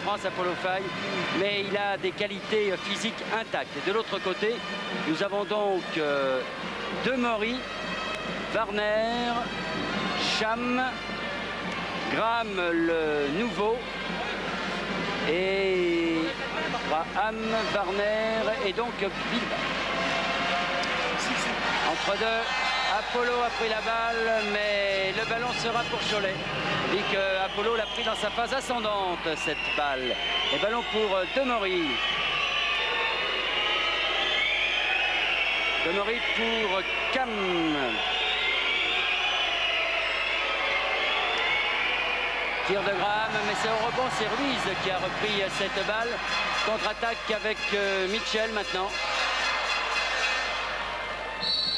France, Apollo Faye, mais il a des qualités physiques intactes. Et de l'autre côté, nous avons donc Demery, Warner, Cham, Graham le nouveau, et Graham, Warner et donc Bilbao. Entre deux, Apollo a pris la balle, mais le ballon sera pour Cholet. On dit que Apollo l'a pris dans sa phase ascendante, cette balle. Et ballon pour Demery. Demery pour Cam. Tir de Graham, mais c'est au rebond, c'est Ruiz qui a repris cette balle. Contre-attaque avec Mitchell maintenant.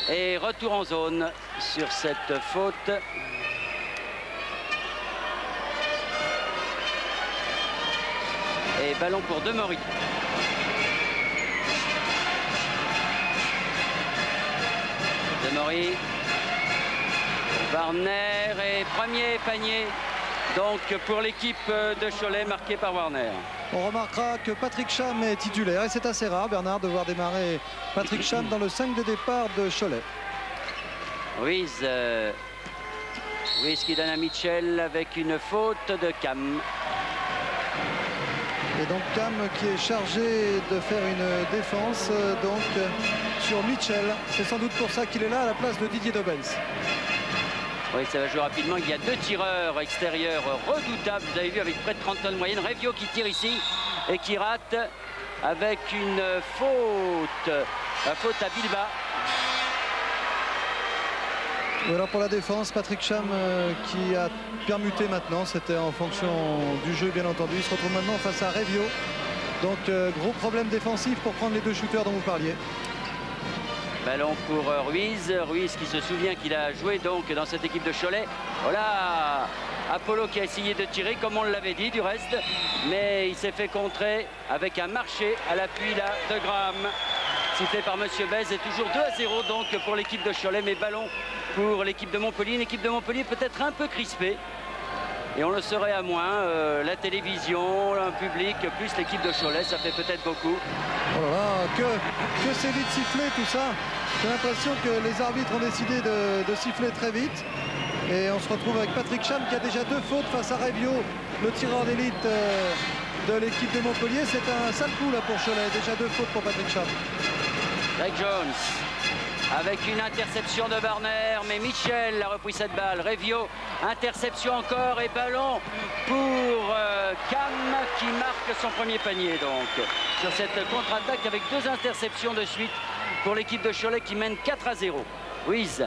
Et retour en zone sur cette faute. Et ballon pour Demery. Demery. Warner et premier panier. Donc pour l'équipe de Cholet, marqué par Warner. On remarquera que Patrick Cham est titulaire et c'est assez rare, Bernard, de voir démarrer Patrick Cham dans le 5 de départ de Cholet. Ruiz qui donne à Mitchell avec une faute de Cam. Et donc Cam qui est chargé de faire une défense donc sur Mitchell. C'est sans doute pour ça qu'il est là à la place de Didier Dobens. Oui, ça va jouer rapidement. Il y a deux tireurs extérieurs redoutables. Vous avez vu avec près de 30 tonnes de moyenne. Revio qui tire ici et qui rate avec une faute. La faute à Bilbao. Voilà pour la défense, Patrick Cham qui a permuté maintenant. C'était en fonction du jeu, bien entendu. Il se retrouve maintenant face à Revio. Donc gros problème défensif pour prendre les deux shooters dont vous parliez. Ballon pour Ruiz. Ruiz qui se souvient qu'il a joué donc dans cette équipe de Cholet. Voilà Apollo qui a essayé de tirer comme on l'avait dit du reste. Mais il s'est fait contrer avec un marché à l'appui là de Graham. Sifflé par Monsieur Bez et toujours 2-0 donc pour l'équipe de Cholet. Mais ballon pour l'équipe de Montpellier. Une équipe de Montpellier peut-être un peu crispée. Et on le serait à moins. La télévision, un public, plus l'équipe de Cholet, ça fait peut-être beaucoup. Oh là là, que c'est vite sifflé tout ça. J'ai l'impression que les arbitres ont décidé de siffler très vite. Et on se retrouve avec Patrick Cham qui a déjà deux fautes face à Revio, le tireur d'élite de l'équipe de Montpellier. C'est un sale coup là pour Cholet. Déjà deux fautes pour Patrick Cham. Greg Jones avec une interception de Warner, mais Mitchell a repris cette balle. Revio, interception encore et ballon pour Cam qui marque son premier panier donc sur cette contre-attaque avec deux interceptions de suite pour l'équipe de Cholet qui mène 4-0. Ruiz,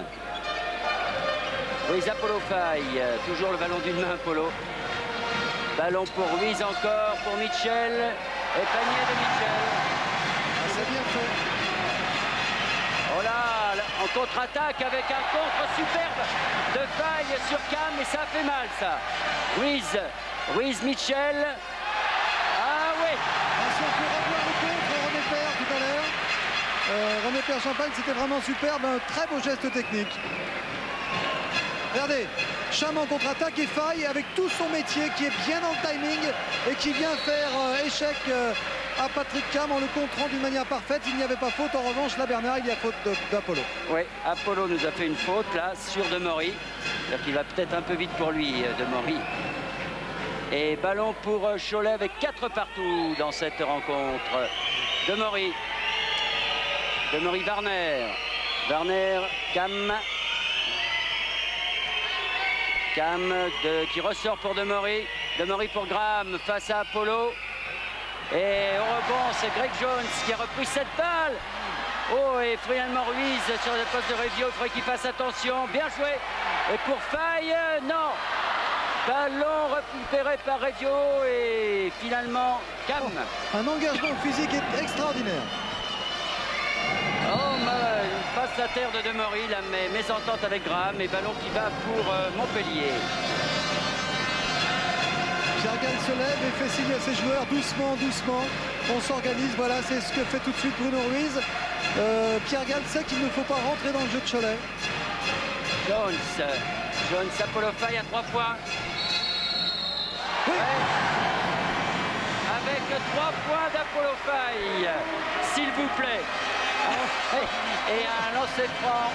Apollo Faye, toujours le ballon d'une main Apollo. Ballon pour Ruiz encore, pour Mitchell et panier de Mitchell. Ah, c'est bien fait. Oh là, en contre-attaque avec un contre superbe de Faye sur Cam et ça fait mal ça. Ruiz, Mitchell. Ah oui. Si on peut revoir le contre René Père tout à l'heure. René Père Champagne, c'était vraiment superbe, un très beau geste technique. Regardez, Cham en contre-attaque et Faye avec tout son métier qui est bien dans le timing et qui vient faire échec à Patrick Cam en le contrant d'une manière parfaite. Il n'y avait pas faute. En revanche, là, Bernard, il y a faute d'Apollo. Oui, Apollo nous a fait une faute là sur Demery. C'est-à-dire qu'il va peut-être un peu vite pour lui, Demery. Et ballon pour Cholet avec 4 partout dans cette rencontre. Demery, Warner, Cam qui ressort pour Demery pour Graham face à Apollo. Et au rebond, c'est Greg Jones qui a repris cette balle. Oh, et finalement Ruiz sur le poste de Revio, il faudrait qu'il fasse attention. Bien joué. Et pour Faye, non. Ballon récupéré par Revio et finalement Cam. Oh, un engagement physique extraordinaire. Oh, une passe à terre de Demery, la mésentente avec Graham et ballon qui va pour Montpellier. Pierre Gall se lève et fait signe à ses joueurs doucement, on s'organise. Voilà, c'est ce que fait tout de suite Bruno Ruiz. Pierre Gall sait qu'il ne faut pas rentrer dans le jeu de Cholet. Jones, Apollo Faye à 3 points. Oui. Ouais. que 3 points d'Apollo Faye, s'il vous plaît. Et un lancer franc.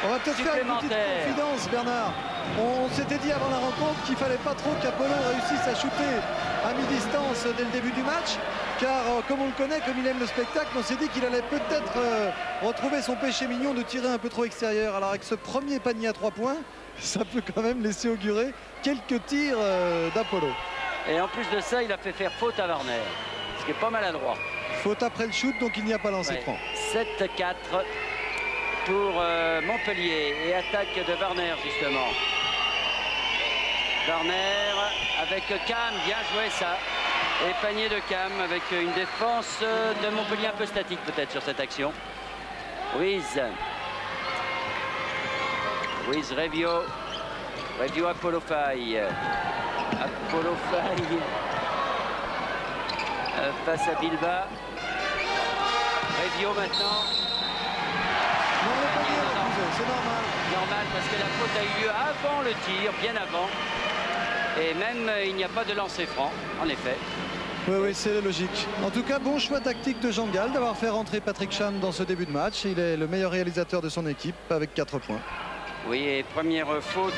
On va peut-être faire une petite confidence, Bernard. On s'était dit avant la rencontre qu'il ne fallait pas trop qu'Apollo réussisse à shooter à mi-distance dès le début du match, car comme on le connaît, comme il aime le spectacle, on s'est dit qu'il allait peut-être retrouver son péché mignon de tirer un peu trop extérieur. Alors avec ce premier panier à 3 points, ça peut quand même laisser augurer quelques tirs d'Apollo. Et en plus de ça, il a fait faire faute à Warner, ce qui est pas maladroit. Faute après le shoot, donc il n'y a pas lancé franc. 7-4 pour Montpellier et attaque de Warner justement. Warner avec Cam, bien joué ça. Et panier de Cam avec une défense de Montpellier un peu statique peut-être sur cette action. Ruiz, Revio. Revio Apollo Faye. Apollo Faye face à Bilba. Revio maintenant. Non, le panier est refusé, c'est normal. Normal parce que la faute a eu lieu avant le tir, bien avant. Et même il n'y a pas de lancer franc, en effet. Oui, c'est logique. En tout cas, bon choix tactique de Jean Gall d'avoir fait rentrer Patrick Cham dans ce début de match. Il est le meilleur réalisateur de son équipe avec 4 points. Oui, et première faute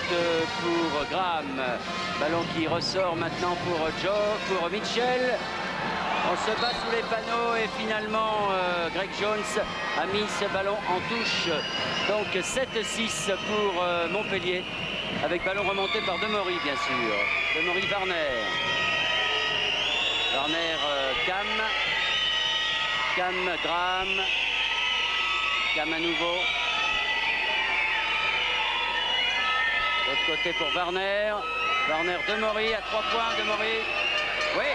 pour Graham. Ballon qui ressort maintenant pour Mitchell. On se bat sous les panneaux et finalement Greg Jones a mis ce ballon en touche. Donc 7-6 pour Montpellier avec ballon remonté par Demory bien sûr. Demory Warner. Warner Cam. Cam Graham. Cam à nouveau. L'autre côté pour Warner. Warner Demory à 3 points. Demory. Oui.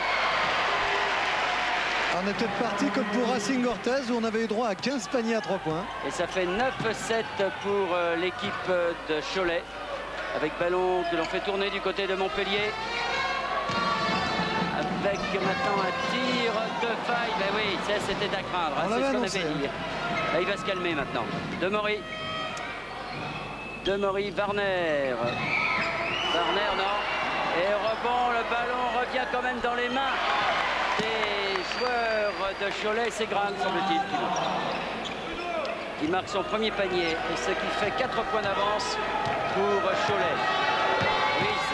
On est peut-être parti comme pour Racing Orthez où on avait eu droit à 15 paniers à 3 points. Et ça fait 9-7 pour l'équipe de Cholet. Avec ballon que l'on fait tourner du côté de Montpellier. Avec maintenant un tir de Faye. Ben oui, c'était à craindre. Hein, c'est ce qu'on avait dit. Là, il va se calmer maintenant. Demory. Demory, Warner. Warner, non. Et au rebond, le ballon revient quand même dans les mains des joueurs de Cholet. C'est Graham, semble-t-il, qui marque son premier panier. Et ce qui fait 4 points d'avance pour Cholet. Ruiz.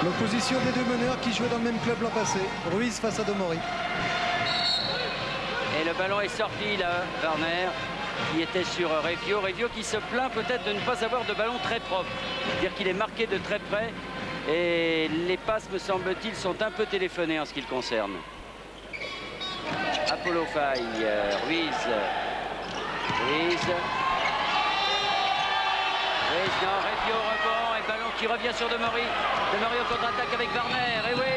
L'opposition des deux meneurs qui jouaient dans le même club l'an passé. Ruiz face à Demory. Et le ballon est sorti là, Warner, qui était sur Revio. Revio qui se plaint peut-être de ne pas avoir de ballon très propre. C'est-à-dire qu'il est marqué de très près. Et les passes, me semble-t-il, sont un peu téléphonées en ce qui le concerne. Apollo Faye, Ruiz. Ruiz, non, Revio rebond et ballon qui revient sur Demory. Demory en contre-attaque avec Warner. Et oui.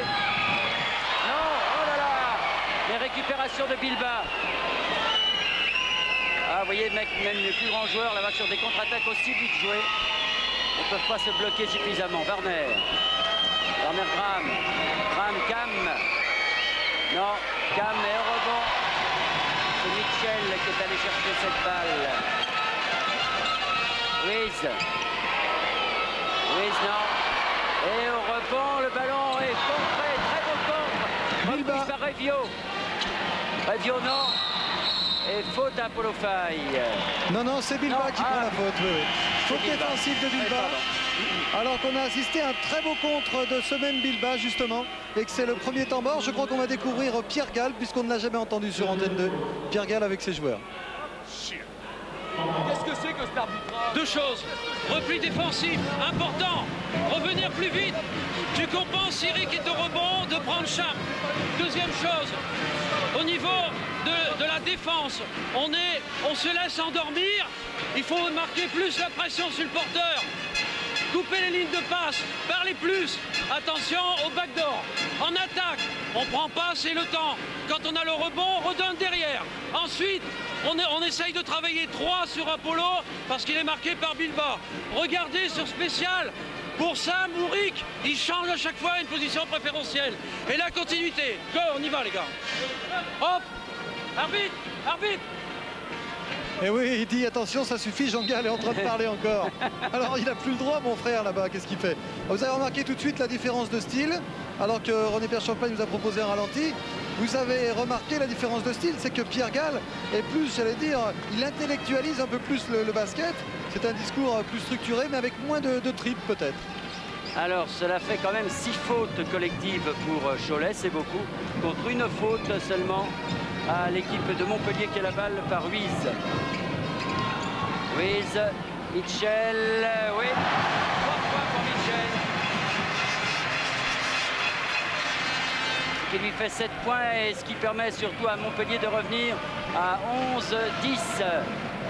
Non, oh là là. Les récupérations de Bilba. Ah, vous voyez, mec, même les plus grands joueurs là-bas sur des contre-attaques aussi vite jouées ne peuvent pas se bloquer suffisamment. Warner. Warner Graham. Graham Cam. Non, Cam et au rebond. C'est Mitchell qui est allé chercher cette balle. Ruiz. Ruiz, non. Et au rebond, le ballon est contré. Très beau contre. Reprise par Revio. Revio, non. Et faute à Apollo Faye. Non, c'est Bilba qui prend la faute. Oui. Faute défensive de Bilba. Alors qu'on a assisté à un très beau contre de ce même Bilba, justement. Et que c'est le premier temps mort. Je crois qu'on va découvrir Pierre Gall, puisqu'on ne l'a jamais entendu sur Antenne 2. Pierre Gall avec ses joueurs. Qu'est-ce que c'est que cet arbitrage? Deux choses. Repli défensif, important. Revenir plus vite. Tu compenses Siri qui est au rebond de prendre Cham. Deuxième chose, au niveau de la défense, on se laisse endormir. Il faut marquer plus la pression sur le porteur. Couper les lignes de passe, parler plus. Attention au backdoor. En attaque, on prend pas assez le temps. Quand on a le rebond, on redonne derrière. Ensuite, on essaye de travailler 3 sur Apollo parce qu'il est marqué par Bilba. Regardez sur spécial. Pour Sam ou Rick, il change à chaque fois une position préférentielle. Et la continuité. Go, on y va les gars. Hop. Arbitre. Et oui, il dit attention, ça suffit, Jean-Gall est en train de parler encore. Alors il n'a plus le droit, mon frère, là-bas, qu'est-ce qu'il fait? Vous avez remarqué tout de suite la différence de style, alors que René Pierre Champagne nous a proposé un ralenti. Vous avez remarqué la différence de style, c'est que Pierre Gall est plus, j'allais dire, il intellectualise un peu plus le basket. C'est un discours plus structuré, mais avec moins de tripes peut-être. Alors, cela fait quand même 6 fautes collectives pour Cholet, c'est beaucoup, contre une faute seulement à l'équipe de Montpellier qui a la balle par Ruiz. Ruiz, Mitchell, oui, 3 points pour Mitchell. Ce qui lui fait 7 points et ce qui permet surtout à Montpellier de revenir à 11-10.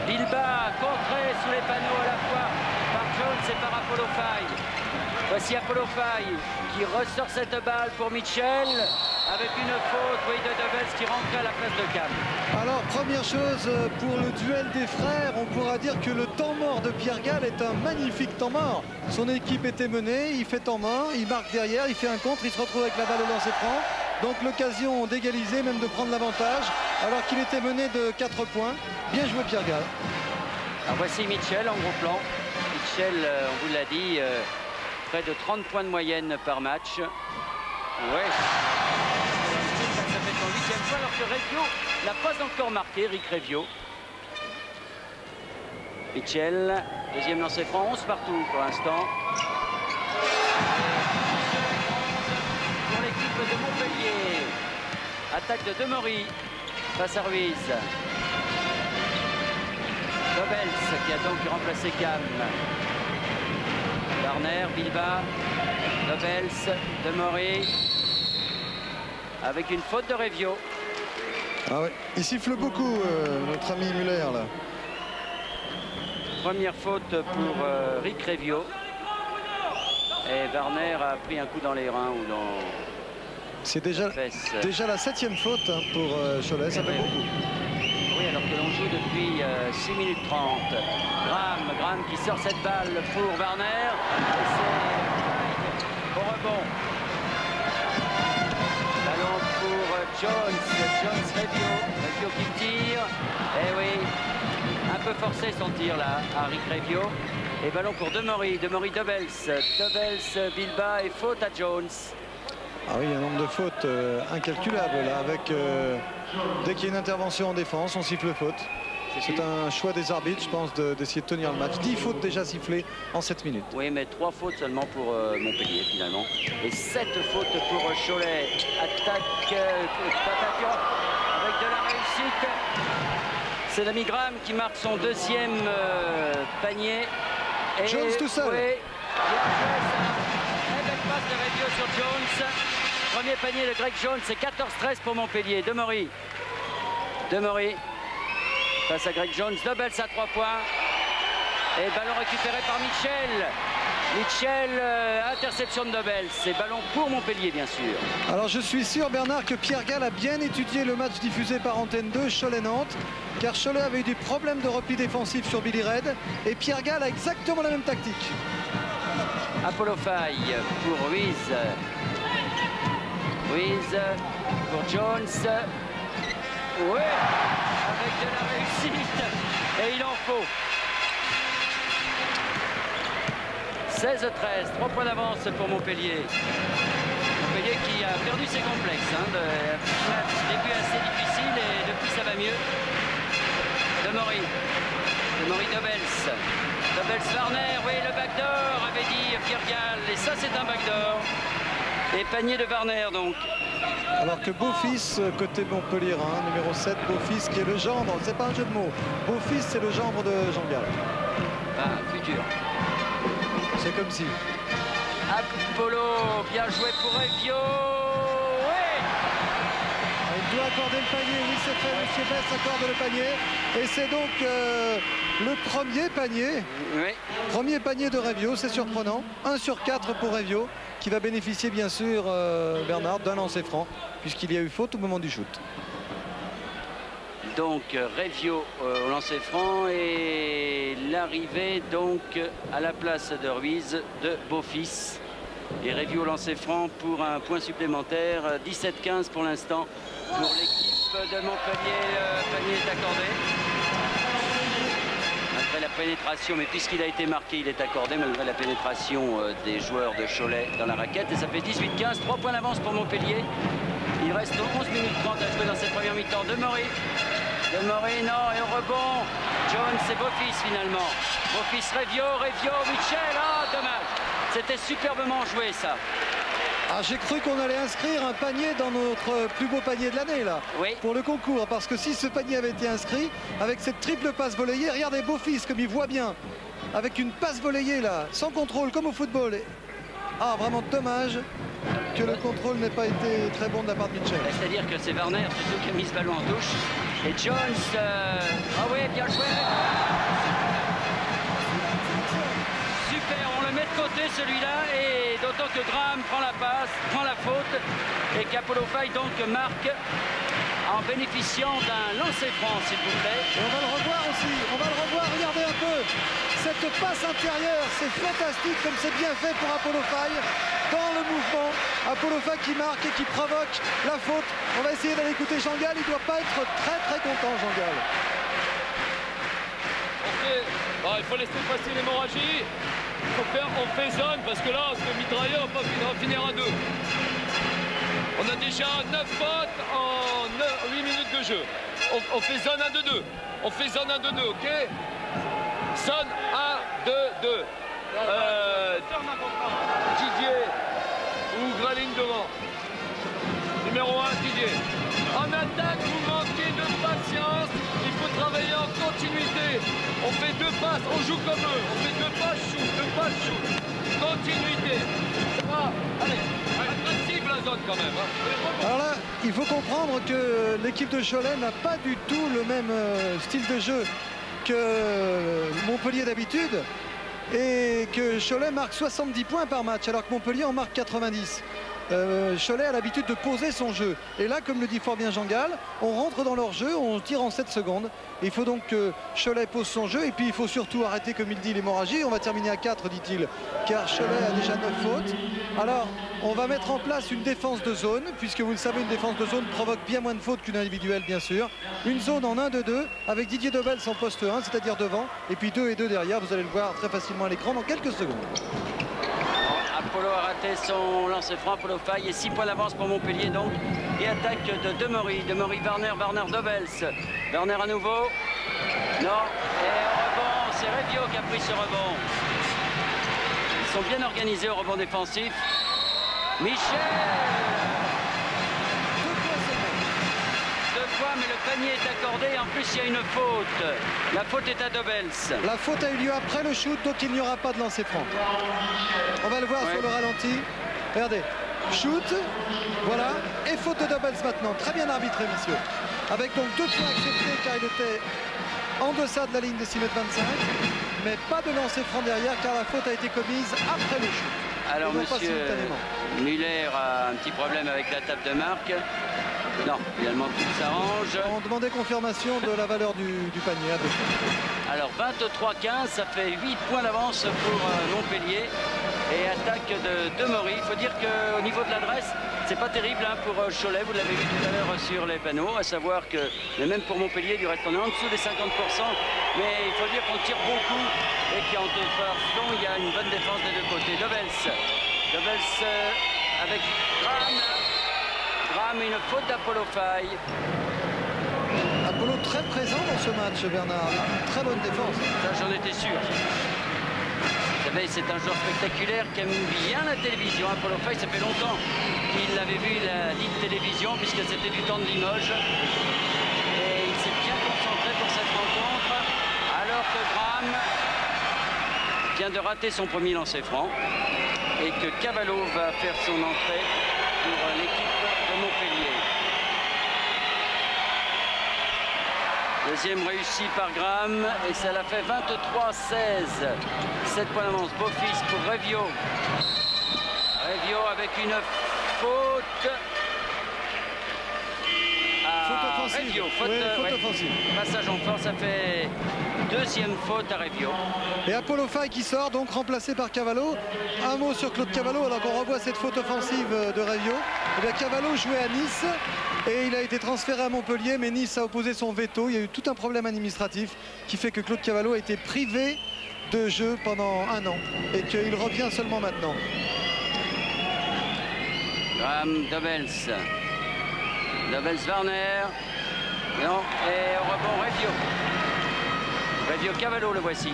Bilbao contré sous les panneaux à la fois par Jones et par Apollo Faye. Voici Apollo Faye qui ressort cette balle pour Mitchell avec une faute, oui, de Dobels qui rentrait à la place de Cam. Alors, première chose, pour le duel des frères, on pourra dire que le temps mort de Pierre Gall est un magnifique temps mort. Son équipe était menée, il fait temps mort, il marque derrière, il fait un contre, il se retrouve avec la balle au lancer franc. Donc l'occasion d'égaliser, même de prendre l'avantage, alors qu'il était mené de 4 points. Bien joué Pierre Gall. Alors voici Mitchell en gros plan. Mitchell, on vous l'a dit, près de 30 points de moyenne par match. Ouais. Ça fait son 8e fois alors que Revio n'a pas encore marqué, Rick Revio. Mitchell, deuxième lancer franc, 11 partout pour l'instant. Pour l'équipe de Montpellier. Attaque de Demery face à Ruiz. Dobels qui a donc remplacé Cam. Warner, Bilbao, Dobels, Demery. Avec une faute de Revio. Ah ouais, il siffle beaucoup, notre ami Muller là. Première faute pour Rick Revio. Et Warner a pris un coup dans les reins ou dans... C'est déjà la 7e faute hein, pour Cholet, ça fait beaucoup. Oui, alors que l'on joue depuis 6 minutes 30. Graham qui sort cette balle pour Warner. Et c'est au rebond. Ballon pour Jones, Revio qui tire. Et oui, un peu forcé son tir là, à Rick Revio. Et ballon pour Demery, Dobels, Bilbao et faute à Jones. Ah oui, un nombre de fautes incalculable là, avec dès qu'il y a une intervention en défense, on siffle faute. C'est un choix des arbitres, je pense, d'essayer de tenir le match. 10 fautes déjà sifflées en 7 minutes. Oui, mais 3 fautes seulement pour Montpellier finalement. Et 7 fautes pour Cholet. Attaque avec de la réussite. C'est l'ami Graham qui marque son 2e panier. Et Jones tout seul. Oui, bien joué ça. Très belle passe de Revio sur Jones. Premier panier de Greg Jones, c'est 14-13 pour Montpellier. Demery face à Greg Jones. Dobels à 3 points. Et ballon récupéré par Mitchell. Interception de Dobels. C'est ballon pour Montpellier, bien sûr. Alors je suis sûr, Bernard, que Pierre Gall a bien étudié le match diffusé par Antenne 2, Cholet-Nantes, car Cholet avait eu des problèmes de repli défensif sur Billy Red, et Pierre Gall a exactement la même tactique. Apollo Faye pour Ruiz pour Jones. Oui, avec de la réussite. Et il en faut. 16-13, 3 points d'avance pour Montpellier. Montpellier qui a perdu ses complexes. Début assez difficile et depuis ça va mieux. Demery, Dobels, Warner, oui, le backdoor, avait dit Pierre Gall. Et ça, c'est un backdoor. Et panier de Warner, donc. Alors que Beaufils, côté Montpellier, numéro 7, Beaufils qui est le gendre, c'est pas un jeu de mots. Beaufils, c'est le gendre de Jean Gall. Futur. C'est comme si. Apollo, bien joué pour Revio. Oui. Il doit accorder le panier, oui c'est fait, M. Bess accorde le panier. Et c'est donc le premier panier. Oui. Premier panier de Revio, c'est surprenant. 1 sur 4 pour Revio, qui va bénéficier bien sûr, Bernard, d'un lancer franc, puisqu'il y a eu faute au moment du shoot. Donc Revio au lancer franc et l'arrivée donc à la place de Ruiz de Beaufils. Et Revio au lancer franc pour un point supplémentaire. 17-15 pour l'instant pour l'équipe de Montpellier. Le panier est accordé. la pénétration, mais puisqu'il a été marqué, il est accordé malgré la pénétration des joueurs de Cholet dans la raquette. Et ça fait 18-15, 3 points d'avance pour Montpellier. Il reste 11 minutes 30 à jouer dans cette première mi-temps. Demery, non, et au rebond, Jones et Beaufils finalement. Beaufils, Revio, Michel, ah dommage. C'était superbement joué ça. Ah, j'ai cru qu'on allait inscrire un panier dans notre plus beau panier de l'année là, oui, pour le concours, parce que si ce panier avait été inscrit avec cette triple passe volleyée, regardez Beaufils comme il voit bien, avec une passe volleyée là, sans contrôle comme au football. Ah, vraiment dommage que le contrôle n'ait pas été très bon de la part de Mitchell. C'est-à-dire que c'est Warner surtout qui a mis ce ballon en touche. Et Jones, ah oui, bien joué. Super, on le met de côté celui-là, et d'autant que Graham prend la passe, prend la faute, et qu'Apollo Faye donc marque en bénéficiant d'un lancer franc, s'il vous plaît. Et on va le revoir aussi, regardez un peu cette passe intérieure, c'est fantastique comme c'est bien fait pour Apollo Faye. Dans le mouvement, Apollo Faye qui marque et qui provoque la faute. On va essayer d'aller écouter Jean-Gall, il ne doit pas être très content, Jean-Gall. Il faut laisser passer l'hémorragie. On fait zone parce que là, ce mitrailleur va finir à 2. On a déjà 9 fautes en 8 minutes de jeu. On fait zone 1-2-2. On fait zone 1-2-2, ok? Zone 1-2-2. Didier ou Graline devant. Numéro 1, Didier. En attaque, vous manquez de patience. Il faut travailler en continuité. On fait 2 passes, on joue comme eux. On fait 2 passes, shoot. Continuité. Ça va. Allez, agressive la zone quand même. Hein. Alors là, il faut comprendre que l'équipe de Cholet n'a pas du tout le même style de jeu que Montpellier d'habitude. Et que Cholet marque 70 points par match, alors que Montpellier en marque 90. Cholet a l'habitude de poser son jeu. Et là, comme le dit fort bien Jean-Gall, on rentre dans leur jeu, on tire en 7 secondes. Il faut donc que Cholet pose son jeu. Et puis, il faut surtout arrêter, comme il dit, l'hémorragie. On va terminer à 4, dit-il, car Cholet a déjà 9 fautes. Alors, on va mettre en place une défense de zone, puisque vous le savez, une défense de zone provoque bien moins de fautes qu'une individuelle, bien sûr. Une zone en 1-2-2, avec Didier Dobels en poste 1, c'est-à-dire devant. Et puis 2 et 2 derrière, vous allez le voir très facilement à l'écran dans quelques secondes. Apollo a raté son lancer franc, Apollo Faye, et 6 points d'avance pour Montpellier donc. Et attaque de Demery, Warner, Dobels. Warner à nouveau. Non. Et au rebond, c'est Revio qui a pris ce rebond. Ils sont bien organisés au rebond défensif. Michel. 2 points, mais le panier est accordé. En plus, il y a une faute. La faute est à Dobels. La faute a eu lieu après le shoot, donc il n'y aura pas de lancer franc. On va le voir sur le ralenti. Regardez, shoot, voilà, et faute de Dobels maintenant. Très bien arbitré, messieurs. Avec donc 2 points acceptés car il était en deçà de la ligne des 6,25 m, mais pas de lancer franc derrière car la faute a été commise après le shoot. Alors, monsieur Muller a un petit problème avec la table de marque. Non, finalement tout s'arrange. On demandait confirmation de la valeur du panier. Alors 23-15, ça fait 8 points d'avance pour Montpellier. Et attaque de Demery. Il faut dire qu'au niveau de l'adresse, c'est pas terrible hein, pour Cholet. Vous l'avez vu tout à l'heure sur les panneaux. À savoir que, mais même pour Montpellier, du reste, on est en dessous des 50%. Mais il faut dire qu'on tire beaucoup et qu'en toute façon, il y a une bonne défense des deux côtés. Dobels avec Graham. Une faute d'Apollo Faye. Apollo très présent dans ce match, Bernard. Très bonne défense. Ça, j'en étais sûr. Vous savez, c'est un joueur spectaculaire qui aime bien la télévision. Apollo Faye, ça fait longtemps qu'il avait vu la Ligue télévision, puisque c'était du temps de Limoges. Et il s'est bien concentré pour cette rencontre, alors que Graham vient de rater son premier lancer franc et que Cavallo va faire son entrée pour l'équipe de Montpellier. Deuxième réussi par Graham et ça l'a fait 23-16. 7 points d'avance. Beaufils pour Revio. Revio avec une faute. Faute offensive. Revio, faute offensive. Passage en force, ça fait deuxième faute à Revio. Et Apollo Faye qui sort, donc remplacé par Cavallo. Un mot sur Claude Cavallo, alors qu'on revoit cette faute offensive de Revio. Eh bien, Cavallo jouait à Nice et il a été transféré à Montpellier, mais Nice a opposé son veto. Il y a eu tout un problème administratif qui fait que Claude Cavallo a été privé de jeu pendant un an et qu'il revient seulement maintenant. Graham Dobels. Dobels-Warner. Non, et au rebond Revio. Revio Cavallo, le voici.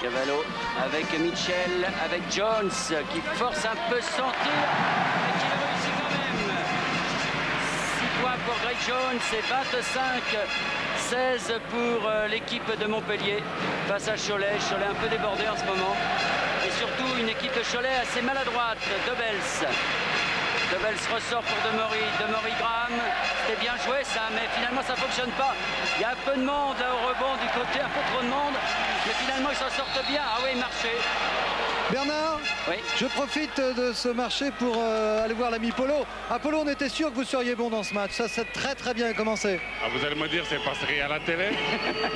Cavallo avec Mitchell, avec Jones qui force un peu son tir et qui le réussit quand même. 6 points pour Greg Jones et 25-16 pour l'équipe de Montpellier face à Cholet. Cholet un peu débordé en ce moment. Et surtout une équipe de Cholet assez maladroite. Dobels. Dobels ressort pour Demory Graham. C'était bien joué ça, mais finalement ça ne fonctionne pas. Il y a un peu de monde là au rebond du côté, un peu trop de monde. Mais finalement ils s'en sortent bien. Ah oui, marché. Bernard, oui. Je profite de ce marché pour aller voir l'ami Polo. Apollo, on était sûr que vous seriez bon dans ce match. Ça s'est très bien commencé. Ah, vous allez me dire, c'est parce qu'il y a la télé.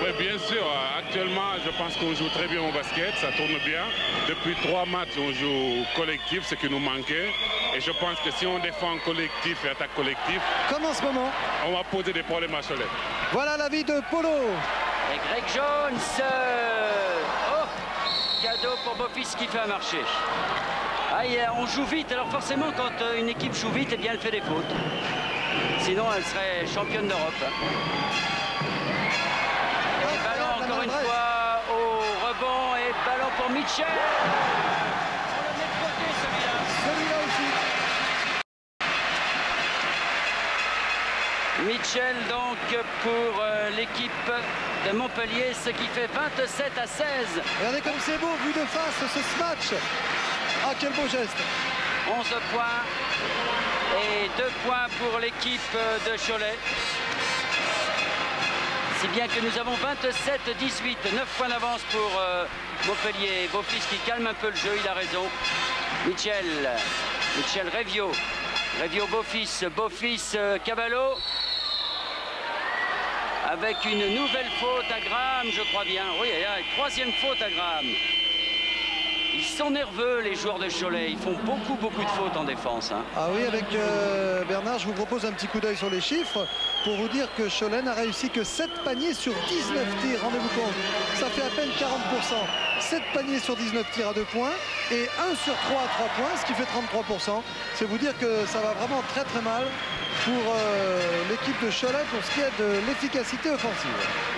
Oui, bien sûr. Actuellement, je pense qu'on joue très bien au basket. Ça tourne bien. Depuis 3 matchs, on joue collectif, ce qui nous manquait. Et je pense que si on défend collectif et attaque collectif, comme en ce moment, on va poser des problèmes à Cholet. Voilà l'avis de Polo. Et Greg Jones. Oh, cadeau pour Beaufils qui fait un marché. Ah, on joue vite, alors forcément quand une équipe joue vite, eh bien elle fait des fautes. Sinon elle serait championne d'Europe. Et ballon encore une fois au rebond et ballon pour Mitchell. On le met de côté celui-là. Celui-là aussi. Mitchell donc pour l'équipe de Montpellier, ce qui fait 27-16. Regardez comme c'est beau vu de face ce match. Ah, quel beau geste. 11 points et 2 points pour l'équipe de Cholet. Si bien que nous avons 27-18, 9 points d'avance pour Montpellier. Beaufils qui calme un peu le jeu, il a raison. Mitchell Revio. Revio Beaufils, Beaufils Cavallo. Avec une nouvelle faute à Graham, je crois bien. Oui, il y a une 3e faute à Graham. Ils sont nerveux, les joueurs de Cholet. Ils font beaucoup de fautes en défense. Hein. Ah oui, avec Bernard, je vous propose un petit coup d'œil sur les chiffres pour vous dire que Cholet n'a réussi que 7 paniers sur 19 tirs. Rendez-vous compte, ça fait à peine 40%. 7 paniers sur 19 tirs à 2 points et 1 sur 3 à 3 points, ce qui fait 33%. C'est vous dire que ça va vraiment très mal pour l'équipe de Cholet pour ce qui est de l'efficacité offensive.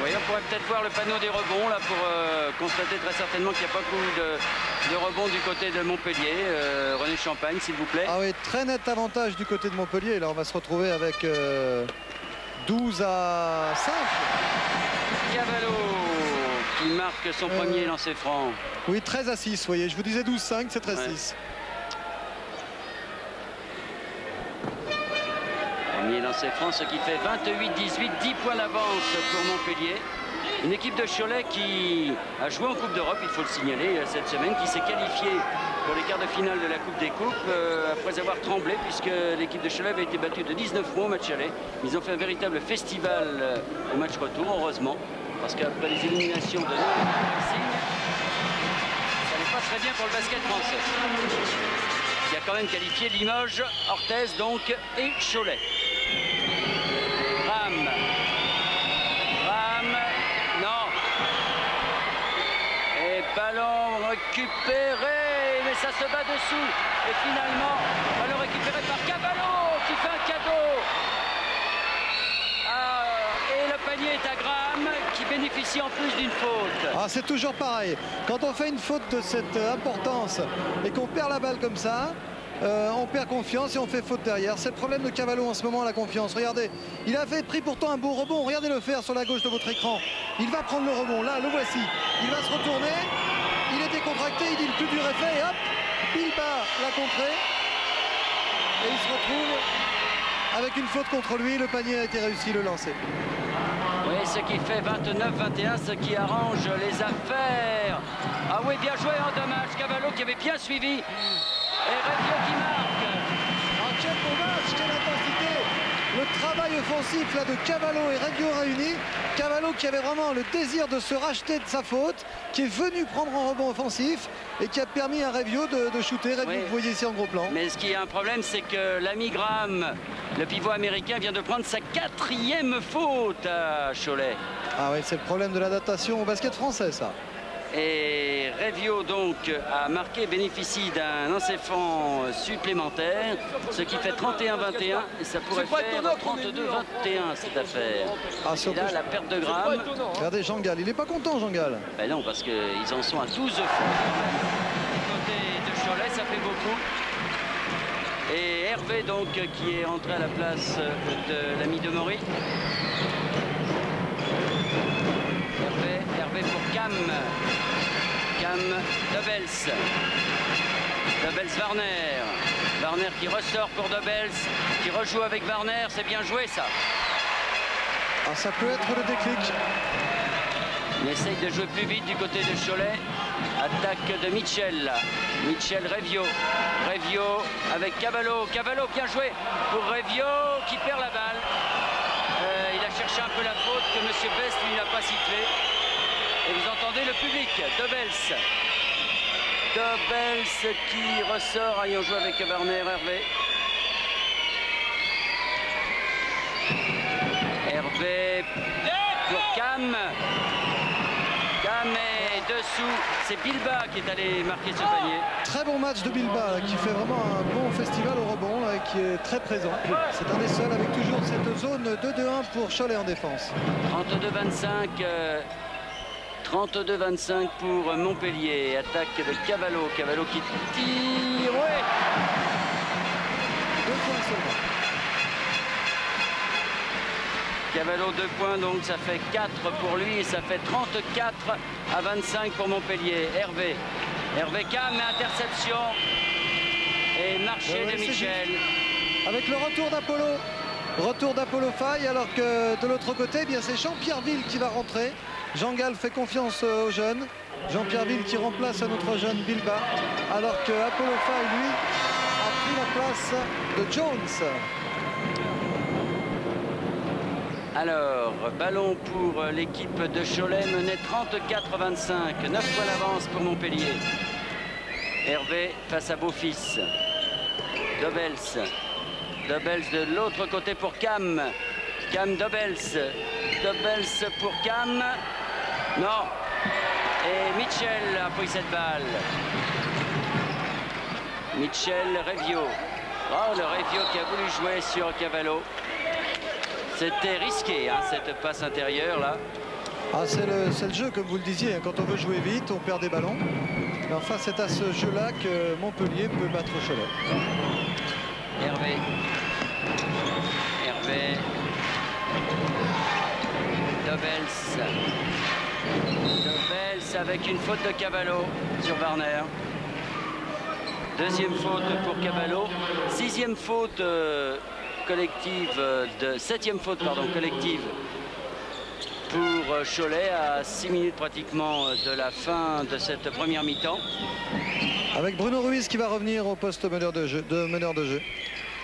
Oui, on pourrait peut-être voir le panneau des rebonds là pour constater très certainement qu'il n'y a pas beaucoup de rebonds du côté de Montpellier. René Champagne, s'il vous plaît. Ah oui, très net avantage du côté de Montpellier. Là, on va se retrouver avec 12 à 5. Cavallo qui marque son premier lancer franc. Oui, 13 à 6, vous voyez. Je vous disais 12-5, c'est 13-6. Premier lancer franc, ce qui fait 28-18, 10 points d'avance pour Montpellier. Une équipe de Cholet qui a joué en Coupe d'Europe, il faut le signaler, cette semaine, qui s'est qualifiée pour les quarts de finale de la Coupe des Coupes, après avoir tremblé, puisque l'équipe de Cholet avait été battue de 19 points au match aller. Ils ont fait un véritable festival au match retour, heureusement, parce qu'après les éliminations de Racing, ça n'est pas très bien pour le basket français. Il a quand même qualifié Limoges, Orthez donc et Cholet. Graham, non. Et ballon récupéré, mais ça se bat dessous. Et finalement, ballon récupéré par Cavallo qui fait un cadeau. Et le panier est à Graham qui bénéficie en plus d'une faute. Ah, c'est toujours pareil. Quand on fait une faute de cette importance et qu'on perd la balle comme ça, on perd confiance et on fait faute derrière. C'est le problème de Cavallo en ce moment, la confiance. Regardez, il avait pris pourtant un beau rebond. Regardez le faire sur la gauche de votre écran. Il va prendre le rebond. Là, le voici. Il va se retourner. Il est décontracté. Il dit le plus dur est fait. Et hop, il bat la contrée. Et il se retrouve avec une faute contre lui. Le panier a été réussi, le lancer. Oui, ce qui fait 29-21, ce qui arrange les affaires. Ah oui, bien joué en dommage. Cavallo qui avait bien suivi. Et Revio qui marque. Ah, quel beau match, quelle intensité. Le travail offensif là de Cavallo et Revio réunis. Cavallo qui avait vraiment le désir de se racheter de sa faute, qui est venu prendre un rebond offensif et qui a permis à Revio de shooter. Revio, Oui. vous voyez ici en gros plan. Mais ce qui est un problème, c'est que l'ami Graham, le pivot américain, vient de prendre sa 4e faute à Cholet. Ah oui, c'est le problème de l'adaptation au basket français, ça. Et Revio donc a marqué, bénéficie d'un lancer franc supplémentaire, ce qui fait 31-21 et ça pourrait faire 32-21 cette affaire. Ah, Et surtout, là la perte de Graham, regardez Jean Gall, il n'est pas content Jean Gall. ben non parce qu'ils en sont à 12 fautes. Du côté de Cholet ça fait beaucoup. Et Hervé donc qui est entré à la place de l'ami de Maury. Hervé pour Cam. Cam Dobels. Dobels Warner. Warner qui ressort pour Dobels, qui rejoue avec Warner, c'est bien joué ça. Ah, ça peut être le déclic. Il essaye de jouer plus vite du côté de Cholet. Attaque de Mitchell. Mitchell, Revio. Revio avec Cavallo. Cavallo bien joué pour Revio qui perd la balle. Il a cherché un peu la faute que M. Best lui n'a pas sifflé. Et vous entendez le public. Dobels. Dobels qui ressort ayant joué avec Warner. Hervé. Hervé pour Cam. Cam est dessous. C'est Bilba qui est allé marquer ce panier. Très bon match de Bilba là, qui fait vraiment un bon festival au rebond là, et qui est très présent. C'est un des seuls avec toujours cette zone 2-2-1 pour Cholet en défense. 32-25. 32-25 pour Montpellier. Attaque de Cavallo. Cavallo qui tire. Ouais. 2 points seulement. Cavallo 2 points, donc ça fait 4 pour lui et ça fait 34-25 pour Montpellier. Hervé. Hervé Cam, interception. Et marché Ouais, de c'est Michel. Avec le retour d'Apollo. Retour d'Apollo Faye, alors que de l'autre côté, eh bien c'est Jean-Pierre Ville qui va rentrer. Jean Gall fait confiance aux jeunes. Jean-Pierre Ville qui remplace notre jeune Bilba, alors que Apollo Faye, lui, a pris la place de Jones. Alors, ballon pour l'équipe de Cholet, menée 34-25. 9 points d'avance pour Montpellier. Hervé face à Beaufils. Dobels. Dobels de l'autre côté pour Cam. Cam Dobels. Dobels pour Cam. Non. Et Mitchell a pris cette balle. Mitchell, Revio. Oh, le Revio qui a voulu jouer sur Cavallo. C'était risqué, hein, cette passe intérieure là. Ah, c'est le jeu, comme vous le disiez, hein, quand on veut jouer vite, on perd des ballons. Mais enfin, c'est à ce jeu-là que Montpellier peut battre Cholet. Hervé. Hervé. Dobels. Dobels avec une faute de Cavallo sur Warner. Deuxième faute pour Cavallo. Sixième faute collective septième faute collective pour Cholet à 6 minutes pratiquement de la fin de cette première mi-temps. Avec Bruno Ruiz qui va revenir au poste meneur de jeu.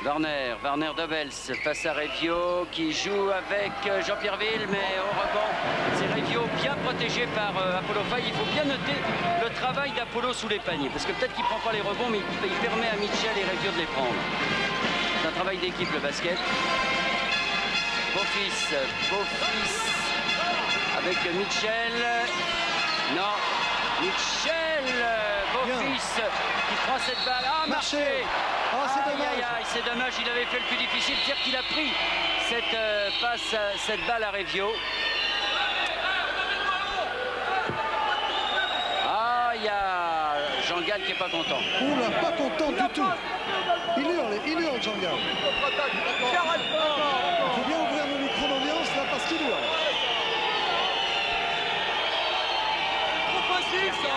Warner Dobels face à Revio qui joue avec Jean-Pierre Ville, mais au rebond, c'est Revio bien protégé par Apollo Faye. Il faut bien noter le travail d'Apollo sous les paniers, parce que peut-être qu'il ne prend pas les rebonds, mais il permet à Mitchell et Revio de les prendre. C'est un travail d'équipe, le basket. Beaufils avec Mitchell. Non, Mitchell, Beaufils qui prend cette balle. Ah, marché. Oh, c'est dommage. C'est dommage, il avait fait le plus difficile, c'est-à-dire qu'il a pris cette balle à Revio. Ah, il y a Jean Gall qui n'est pas content. Oula, pas content du tout. Il hurle Jean Gall. Il faut bien ouvrir le micro d'ambiance là parce qu'il hurle. Trop facile ça.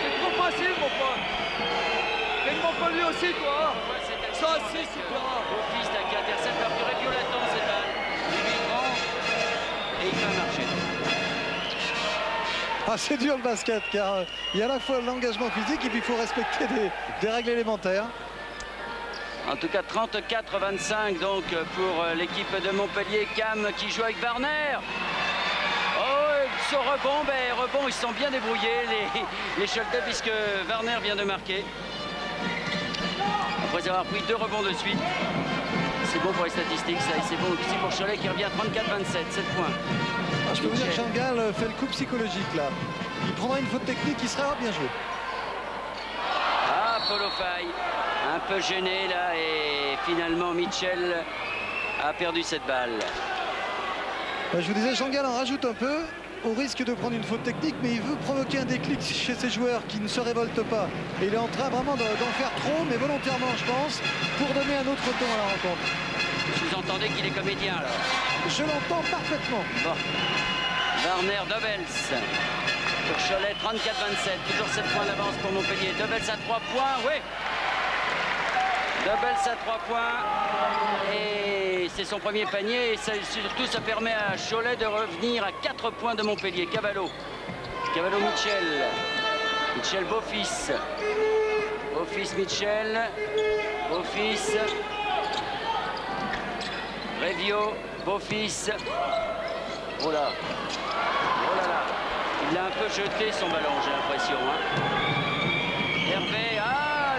C'est trop facile mon pote. Tellement pas lui aussi toi. Ça c'est super. Beaufils qui intercepte alors que Revio l'attend cette balle. Il lui prend et il fait marcher. Ah, c'est dur le basket car il y a à la fois l'engagement physique et puis il faut respecter des règles élémentaires. En tout cas, 34-25 donc pour l'équipe de Montpellier. Cam qui joue avec Warner. Oh, ce rebond, ils se sont bien débrouillés, les Choletais, puisque Warner vient de marquer. Après avoir pris 2 rebonds de suite. C'est bon pour les statistiques, ça, et c'est bon aussi pour Cholet qui revient à 34-27, 7 points. Je peux vous dire que Jean Gall fait le coup psychologique là. Il prendra une faute technique, il sera bien joué. Ah, Polo Faye, un peu gêné là, et finalement Mitchell a perdu cette balle. Je vous disais, Jean Gall en rajoute un peu, au risque de prendre une faute technique, mais il veut provoquer un déclic chez ses joueurs qui ne se révoltent pas. Et il est en train vraiment d'en faire trop, mais volontairement, je pense, pour donner un autre ton à la rencontre. Vous entendez qu'il est comédien alors? Je l'entends parfaitement. Bon. Warner, Dobels. Pour Cholet, 34-27. Toujours 7 points d'avance pour Montpellier. Dobels à 3 points, oui. Dobels à 3 points. Et c'est son premier panier. Et ça, surtout, ça permet à Cholet de revenir à 4 points de Montpellier. Cavallo. Cavallo, Mitchell. Mitchell, Beaufils. Beaufils, Mitchell. Beaufils. Revio, Beaufils. Oh là. Oh là là. Il a un peu jeté son ballon, j'ai l'impression. Hervé,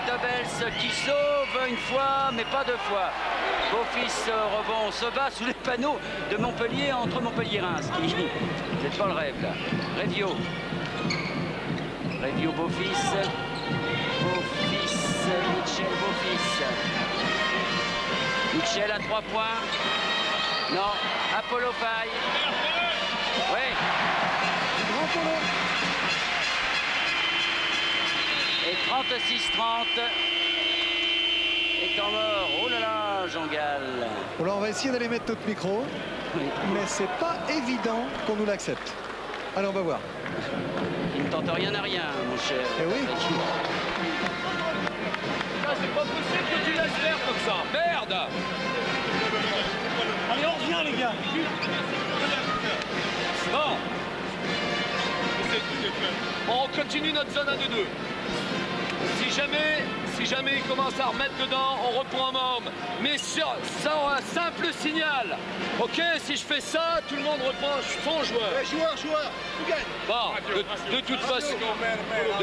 Dobels qui sauve une fois, mais pas 2 fois. Beaufils rebond, se bat sous les panneaux de Montpellier, entre Montpellier et Reims. C'est pas le rêve là. Revio. Revio, Beaufils. Beaufils, Mitchell, Beaufils. Mitchell à 3 points. Non, Apollo Faye. Oui. Grand Polo. Et 36-30. Et temps mort. Oh là là, Jean Gall. Bon, là, on va essayer d'aller mettre notre micro, Oui. mais c'est pas évident qu'on nous l'accepte. Allez, on va voir. Il ne tente rien à rien, mon cher. Eh oui. C'est pas possible que tu laisses faire comme ça. Merde. Allez, on revient, les gars. Non. On continue notre zone 1-2-2. Si jamais il commence à remettre dedans, on reprend un homme. Mais sans un simple signal. Ok, si je fais ça, tout le monde reprend son joueur. Joueur, tu gagnes. Bon, de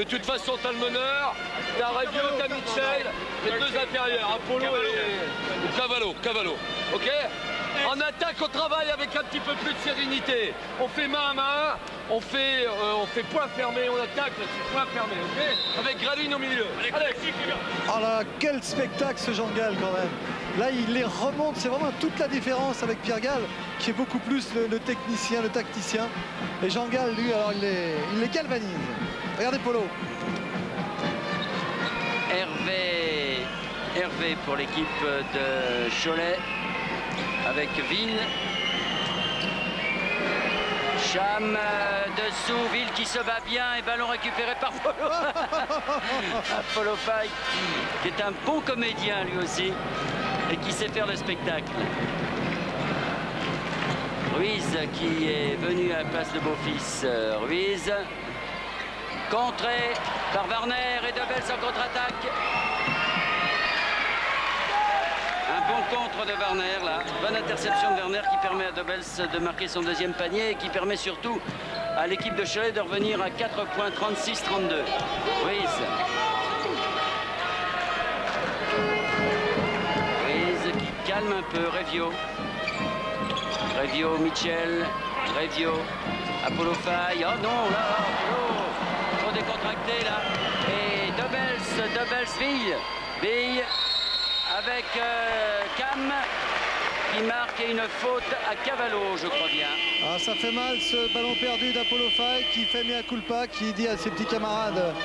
toute façon, t'as le meneur, t'as Revio, t'as Mitchell, les 2 intérieurs, Apollo et Cavallo. Ok? En attaque, on travaille avec un petit peu plus de sérénité. On fait main à main, on fait point fermé, on attaque là-dessus, point fermé, ok? Avec Graline au milieu. Allez. Oh là, quel spectacle ce Jean Gall quand même. Là, il les remonte, c'est vraiment toute la différence avec Pierre Gall, qui est beaucoup plus le technicien, le tacticien. Et Jean Gall, lui, alors il les galvanise. Regardez Polo. Hervé pour l'équipe de Cholet. Avec Ville. Cham dessous, Ville qui se bat bien et ballon récupéré par Polo. Polo Faye, qui est un bon comédien lui aussi et qui sait faire le spectacle. Ruiz qui est venu à la place de Beaufils. Ruiz, contré par Warner et Dobels en contre-attaque. Un bon contre de Warner là, bonne interception de Warner qui permet à Dobels de marquer son 2e panier et qui permet surtout à l'équipe de Cholet de revenir à 4 points, 36-32. Ruiz. Ruiz qui calme un peu, Revio, Mitchell, Revio, Apollo Faye, oh non là, Apollo, trop décontracté là, et Dobels, Ville. Avec Cam qui marque une faute à Cavallo, je crois bien. Ah, ça fait mal ce ballon perdu d'Apollo Faye qui fait mea culpa, qui dit à ses petits camarades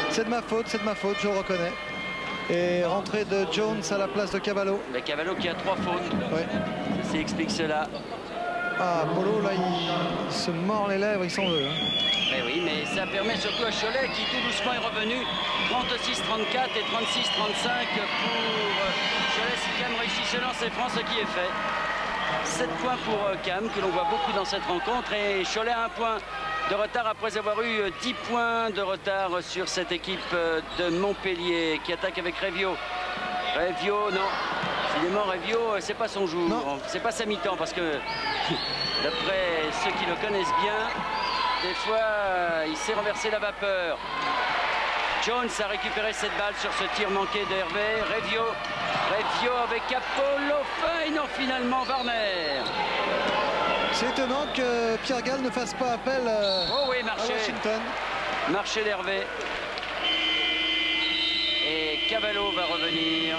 c'est de ma faute, je le reconnais. Et rentrée de Jones à la place de Cavallo. Mais Cavallo qui a 3 fautes. Ouais. Ça explique cela. Ah, Polo là il se mord les lèvres, il s'en veut. Mais oui, mais ça permet surtout à Cholet qui tout doucement est revenu 36-34 et 36-35 pour Cholet. Si Cam réussit ce lancer franc, ce qui est fait. 7 points pour Cam que l'on voit beaucoup dans cette rencontre et Cholet a 1 point de retard après avoir eu 10 points de retard sur cette équipe de Montpellier qui attaque avec Revio. Revio, non. Finalement, Revio, c'est pas son jour. C'est pas sa mi-temps parce que, d'après ceux qui le connaissent bien, des fois, il sait renverser la vapeur. Jones a récupéré cette balle sur ce tir manqué d'Hervé. Revio avec Apollo. Et non, finalement, Warner. C'est étonnant que Pierre Gall ne fasse pas appel à Washington. Marché d'Hervé. Et Cavallo va revenir.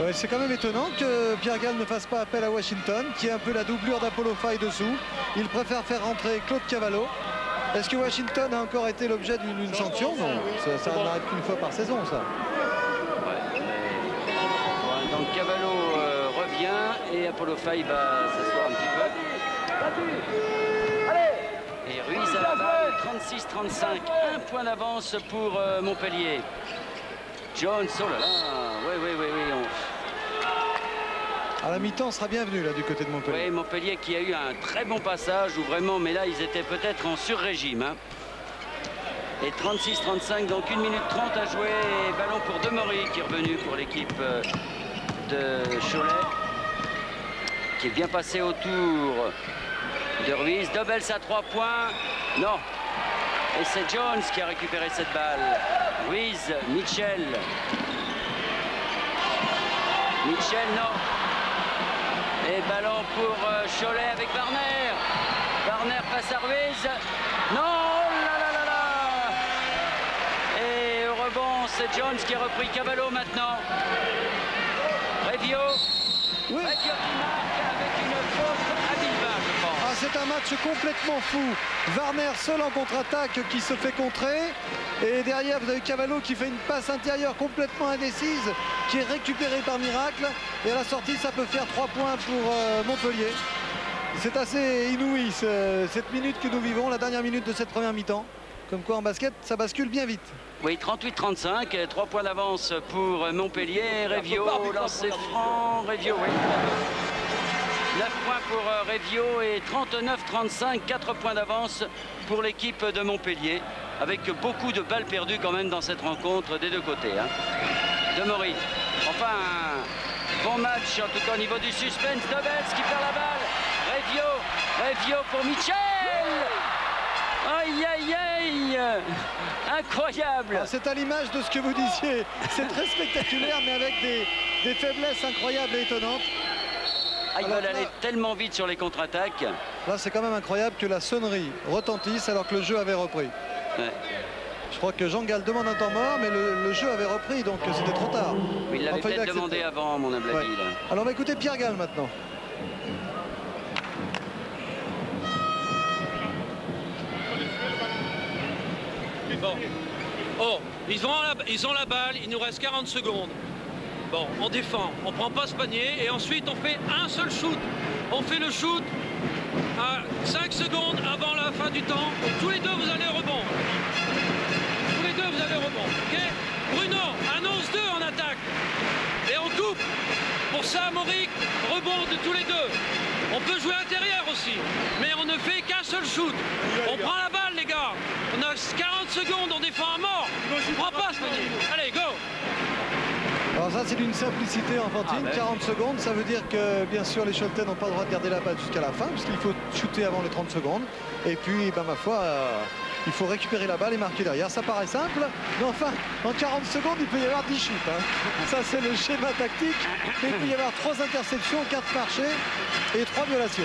Ouais, c'est quand même étonnant que Pierre Gall ne fasse pas appel à Washington, qui est un peu la doublure d'Apollo Faye dessous. Il préfère faire rentrer Claude Cavallo. Est-ce que Washington a encore été l'objet d'une sanction? Non, ça n'arrive qu'une fois par saison, ça. Ouais, mais... Donc Cavallo revient et Apollo Faye va s'asseoir un petit peu. Et Ruiz à la balle, 36-35, un point d'avance pour Montpellier. Jones, oh là là, oui. À la mi-temps sera bienvenu là du côté de Montpellier. Oui, Montpellier qui a eu un très bon passage où vraiment, mais là ils étaient peut-être en sur-régime. Hein. Et 36-35, donc 1 minute 30 à jouer. Et ballon pour Demery qui est revenu pour l'équipe de Cholet. Qui est bien passé autour de Ruiz. Dobels à 3 points. Non. Et c'est Jones qui a récupéré cette balle. Ruiz, Mitchell. Mitchell, non. Et ballon pour Cholet avec Warner. Warner face à Ruiz. Non, oh là. Et au rebond, c'est Jones qui a repris Cavallo maintenant. Revio. Oui. Revio qui marque avec une faute à Bilbao, je pense. Ah, c'est un match complètement fou. Warner seul en contre-attaque qui se fait contrer. Et derrière, vous avez Cavallo qui fait une passe intérieure complètement indécise, qui est récupérée par miracle. Et à la sortie, ça peut faire 3 points pour Montpellier. C'est assez inouï, cette minute que nous vivons, la dernière minute de cette première mi-temps. Comme quoi, en basket, ça bascule bien vite. Oui, 38-35, 3 points d'avance pour Montpellier. Revio, lancé franc. Revio, oui. 9 points pour Revio et 39-35, 4 points d'avance pour l'équipe de Montpellier, avec beaucoup de balles perdues quand même dans cette rencontre des deux côtés. Hein. Demery, enfin un bon match en tout cas au niveau du suspense. Dobels qui perd la balle. Revio pour Mitchell. Aïe. Incroyable. C'est à l'image de ce que vous disiez. C'est très spectaculaire, mais avec des faiblesses incroyables et étonnantes. Ils veulent aller tellement vite sur les contre-attaques. Là, c'est quand même incroyable que la sonnerie retentisse alors que le jeu avait repris. Ouais. Je crois que Jean Gall demande un temps mort, mais le jeu avait repris, donc c'était trop tard. Mais il l'avait peut-être demandé avant, à mon humble avis. Ouais. Alors, on va écouter Pierre Gall maintenant. Bon. Oh, ils ont la balle, il nous reste 40 secondes. Bon, on défend, on prend pas ce panier et ensuite on fait un seul shoot. On fait le shoot à 5 secondes avant la fin du temps. Tous les deux, vous allez au rebond. Tous les deux, vous allez au rebond. Ok ? Bruno, un 11-2 en attaque. Et on coupe. Pour ça, Moric, rebond de tous les deux. On peut jouer intérieur aussi. Mais on ne fait qu'un seul shoot. On prend la balle, les gars. On a 40 secondes, on défend à mort. On ne prend pas ce panier. Allez, go! Alors ça, c'est d'une simplicité enfantine. 40 secondes, ça veut dire que bien sûr les Choletais n'ont pas le droit de garder la balle jusqu'à la fin, puisqu'il faut shooter avant les 30 secondes. Et puis, ma foi, il faut récupérer la balle et marquer derrière. Ça paraît simple, mais enfin, en 40 secondes, il peut y avoir 10 shoots. Hein. Ça, c'est le schéma tactique. Et il peut y avoir 3 interceptions, 4 marchés et 3 violations.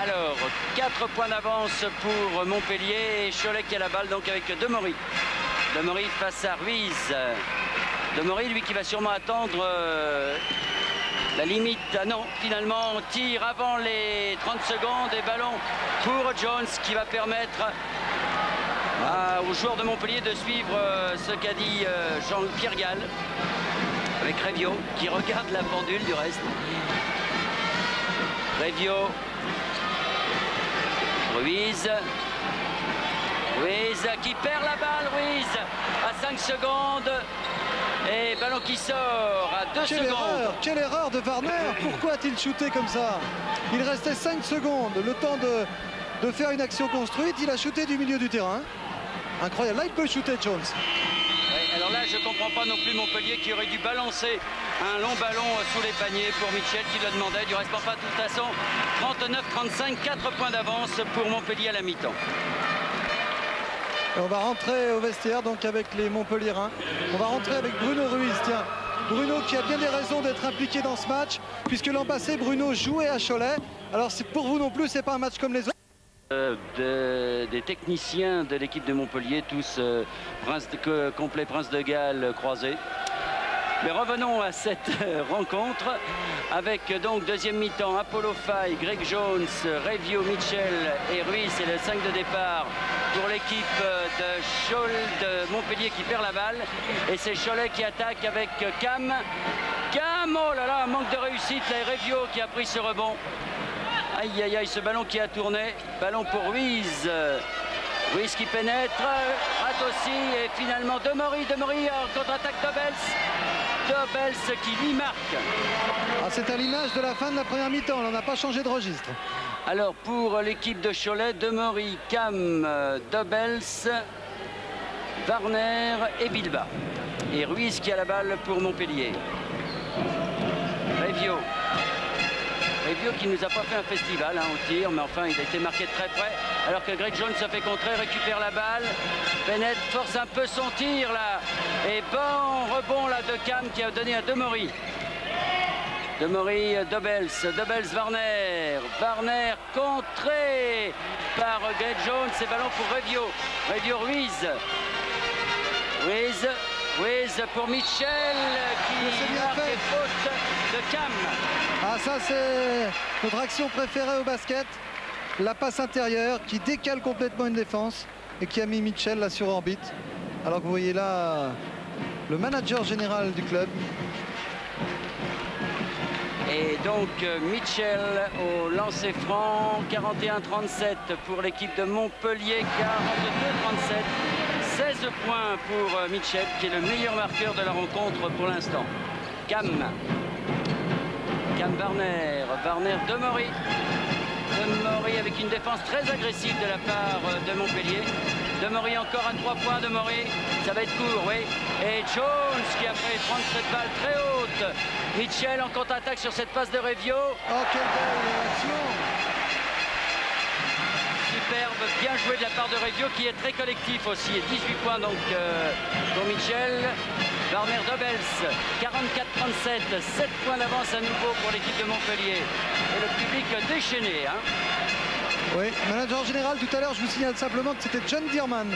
Alors, 4 points d'avance pour Montpellier et Cholet qui a la balle, donc avec Demery. Demery face à Ruiz. Demery, lui, qui va sûrement attendre la limite. Ah non, finalement, on tire avant les 30 secondes et ballon pour Jones qui va permettre aux joueurs de Montpellier de suivre ce qu'a dit Jean-Pierre Gall avec Revio qui regarde la pendule du reste. Revio. Ruiz qui perd la balle. Ruiz à 5 secondes. Et ballon qui sort à 2 secondes. Quelle erreur de Warner. Pourquoi a-t-il shooté comme ça? Il restait 5 secondes, le temps de faire une action construite. Il a shooté du milieu du terrain. Incroyable. Là, il peut shooter Jones. Oui, Alors là, je ne comprends pas non plus Montpellier qui aurait dû balancer un long ballon sous les paniers pour Mitchell qui le demandait. Du reste, pas de toute façon, 39-35, 4 points d'avance pour Montpellier à la mi-temps. Et on va rentrer au vestiaire donc avec les Montpelliérains. On va rentrer avec Bruno Ruiz. Tiens, Bruno qui a bien des raisons d'être impliqué dans ce match, puisque l'an passé, Bruno jouait à Cholet. Alors pour vous non plus, c'est pas un match comme les autres. Des techniciens de l'équipe de Montpellier, tous complet Prince de Galles croisés. Mais revenons à cette rencontre avec donc deuxième mi-temps Apollo Faye, Greg Jones, Revio, Mitchell et Ruiz. C'est le 5 de départ pour l'équipe de Montpellier qui perd la balle. Et c'est Cholet qui attaque avec Cam. Cam, oh là là, un manque de réussite là, et Revio qui a pris ce rebond. Aïe aïe aïe, ce ballon qui a tourné. Ballon pour Ruiz. Ruiz qui pénètre, rate aussi, et finalement Demery en contre-attaque Dobels qui lui marque. Ah, c'est à l'image de la fin de la première mi-temps, on n'a pas changé de registre. Alors pour l'équipe de Cholet, Demery, Cam, Dobels, Warner et Bilba. Et Ruiz qui a la balle pour Montpellier. Revio qui nous a pas fait un festival au tir, mais enfin il a été marqué de très près. Alors que Greg Jones se fait contrer, récupère la balle, pénètre, force un peu son tir là. Et bon rebond là de Cam qui a donné à Demery. Demery, Dobels, Warner. Warner contré par Greg Jones, c'est ballon pour Revio, Ruiz. Ruiz pour Mitchell qui marque et faute de Cam. Ah, ça c'est notre action préférée au basket. La passe intérieure qui décale complètement une défense et qui a mis Mitchell là sur orbite. Alors que vous voyez là le manager général du club. Et donc Mitchell au lancer franc, 41-37 pour l'équipe de Montpellier, 42-37. 16 points pour Mitchell qui est le meilleur marqueur de la rencontre pour l'instant. Cam Warner, Demery avec une défense très agressive de la part de Montpellier. Demery encore à 3 points, Demery, ça va être court, oui. Et Jones qui a fait prendre cette balle très haute. Mitchell en contre-attaque sur cette passe de Revio. Oh, quelle belle action! Superbe, bien joué de la part de Revio qui est très collectif aussi. Et 18 points donc pour Mitchell. Warner Dobels, 44-37, 7 points d'avance à nouveau pour l'équipe de Montpellier. Et le public déchaîné. Oui, manager général, tout à l'heure, je vous signale simplement que c'était John Dearman,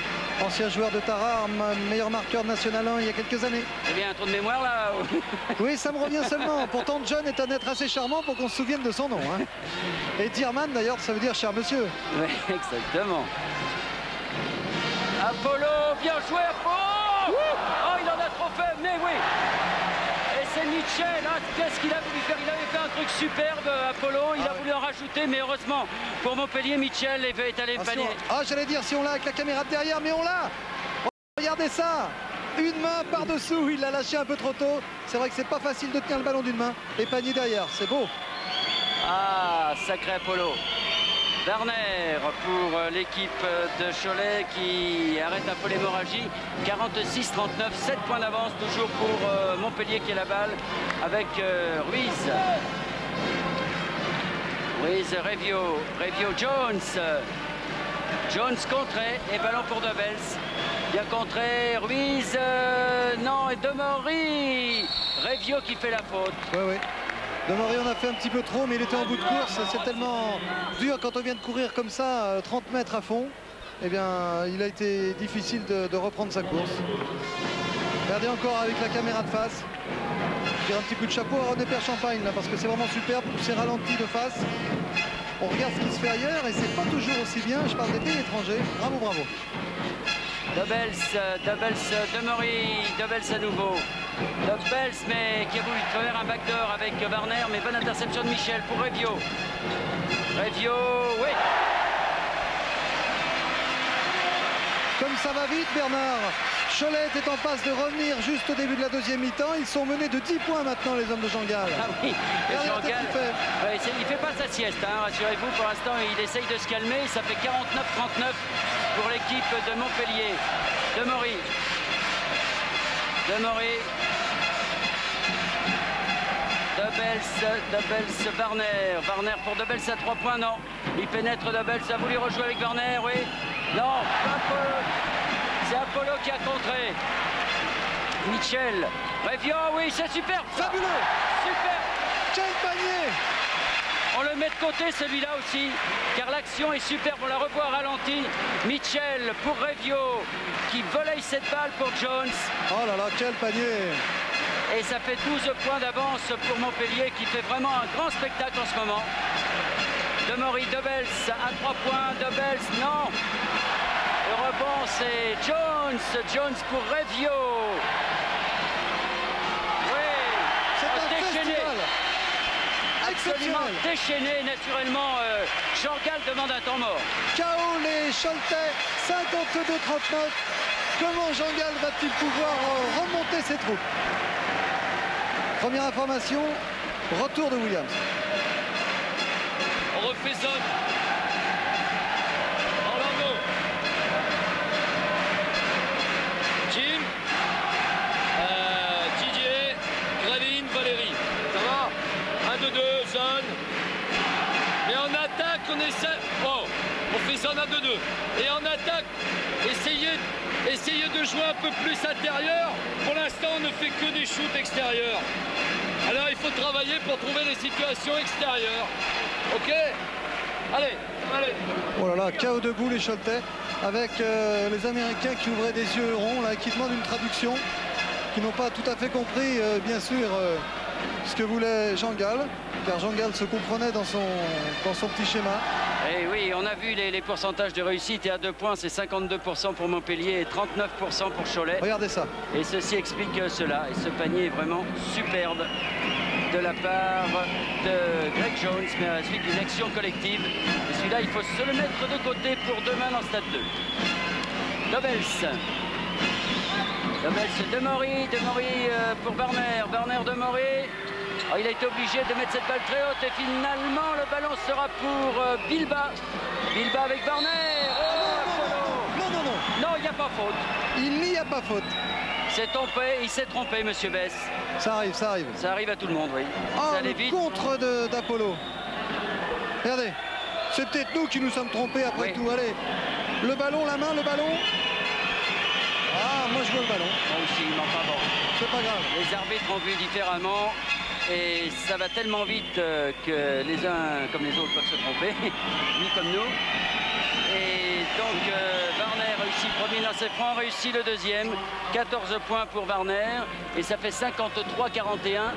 ancien joueur de Tarare, meilleur marqueur de National 1 il y a quelques années. Eh bien, un trou de mémoire là. Oui, ça me revient seulement. Pourtant, John est un être assez charmant pour qu'on se souvienne de son nom. Et Dearman, d'ailleurs, ça veut dire cher monsieur. Oui, exactement. Apollo, bien joué, Apollo. Oh, il en a trop fait, mais oui. Et c'est Mitchell, qu'est-ce qu'il a voulu faire? Il avait fait un truc superbe, Apollo, il a voulu en rajouter, mais heureusement pour Montpellier, Mitchell est allé le panier. J'allais dire si on l'a avec la caméra de derrière, mais on l'a. Regardez ça, une main par-dessous, il l'a lâché un peu trop tôt. C'est vrai que c'est pas facile de tenir le ballon d'une main et panier derrière, c'est beau. Ah, sacré Apollo. Warner pour l'équipe de Cholet qui arrête un peu l'hémorragie. 46-39, 7 points d'avance toujours pour Montpellier qui a la balle avec Ruiz. Revio, Jones. Jones contré et ballon pour Dobels. Bien contré, Ruiz, non, et Demery. Revio qui fait la faute. Oui. Demery on a fait un petit peu trop, mais il était en bout de course. C'est tellement dur quand on vient de courir comme ça, 30 mètres à fond. Eh bien, il a été difficile de reprendre sa course. Regardez encore avec la caméra de face. Je tire un petit coup de chapeau à René Père-Champagne, là, parce que c'est vraiment superbe. C'est ralenti de face. On regarde ce qui se fait ailleurs et c'est pas toujours aussi bien. Je parle des pays étrangers. Bravo. Dobels, Demery, Dobels à nouveau. Dobels, mais qui a voulu faire un backdoor avec Warner, mais bonne interception de Mitchell pour Revio. Oui. Comme ça va vite, Bernard. Cholet est en passe de revenir juste au début de la deuxième mi-temps. Ils sont menés de 10 points maintenant, les hommes de Jean Gall. Ah oui, Jean Gall, il fait pas sa sieste, rassurez-vous. Pour l'instant, il essaye de se calmer. Ça fait 49-39 pour l'équipe de Montpellier. Demery. Demery. Dobels, Warner pour Dobels à 3 points, non. Il pénètre Dobels, a voulu rejouer avec Warner, oui. Non, c'est Apollo qui a contré. Mitchell, Revio, oui, c'est super. Fabuleux. Super. Quel panier! On le met de côté celui-là aussi, car l'action est superbe, on la revoit ralenti. Mitchell pour Revio, qui volaille cette balle pour Jones. Oh là là, quel panier! Et ça fait 12 points d'avance pour Montpellier, qui fait vraiment un grand spectacle en ce moment. Demery, Dobels à 3 points, Dobels, non. Le rebond, c'est Jones pour Revio. Oui, C'est un déchaîné. festival Absolument exceptionnel. déchaîné, naturellement. Jean Gall demande un temps mort. KO les Choletais, 52-39. Comment Jean Gall va-t-il pouvoir remonter ses troupes? Première information, retour de Williams. On refait zone. Orlando. Jim. Didier. Gravine, Valérie. Ça va? 1-2-2, zone. Mais en attaque, on essaie. Oh, on fait zone à 2-2. Et en attaque, essayez de jouer un peu plus intérieur. Pour l'instant, on ne fait que des shoots extérieurs. Alors, il faut travailler pour trouver les situations extérieures. Ok? Allez. Oh là là, KO debout les Choletais, avec les Américains qui ouvraient des yeux ronds, là, qui demandent une traduction, qui n'ont pas tout à fait compris, bien sûr, ce que voulait Jean Gall, car Jean Gall se comprenait dans son petit schéma. Et oui, on a vu les pourcentages de réussite, et à 2 points, c'est 52% pour Montpellier et 39% pour Cholet. Regardez ça. Et ceci explique cela. Et ce panier est vraiment superbe de la part de Greg Jones, mais à la suite d'une action collective. Et celui-là, il faut se le mettre de côté pour demain dans Stade 2. Dobels. Demery pour Warner, Demery. Oh, il a été obligé de mettre cette balle très haute et finalement le ballon sera pour Bilba. Bilba avec Warner. Oh, Non. non, il n'y a pas faute. Il n'y a pas faute. Il s'est trompé, monsieur Bess. Ça arrive. Ça arrive à tout le monde, oui. Oh, Ça allait le vite. contre d'Apollo. Regardez, c'est peut-être nous qui nous sommes trompés après Oui. tout. Allez, le ballon, la main, le ballon. Ah, moi je veux le ballon. Moi aussi, mais enfin bon. C'est pas grave. Les arbitres ont vu différemment et ça va tellement vite que les uns comme les autres peuvent se tromper, ni comme nous. Et donc Warner réussit le premier lancer franc, réussit le deuxième. 14 points pour Warner et ça fait 53-41.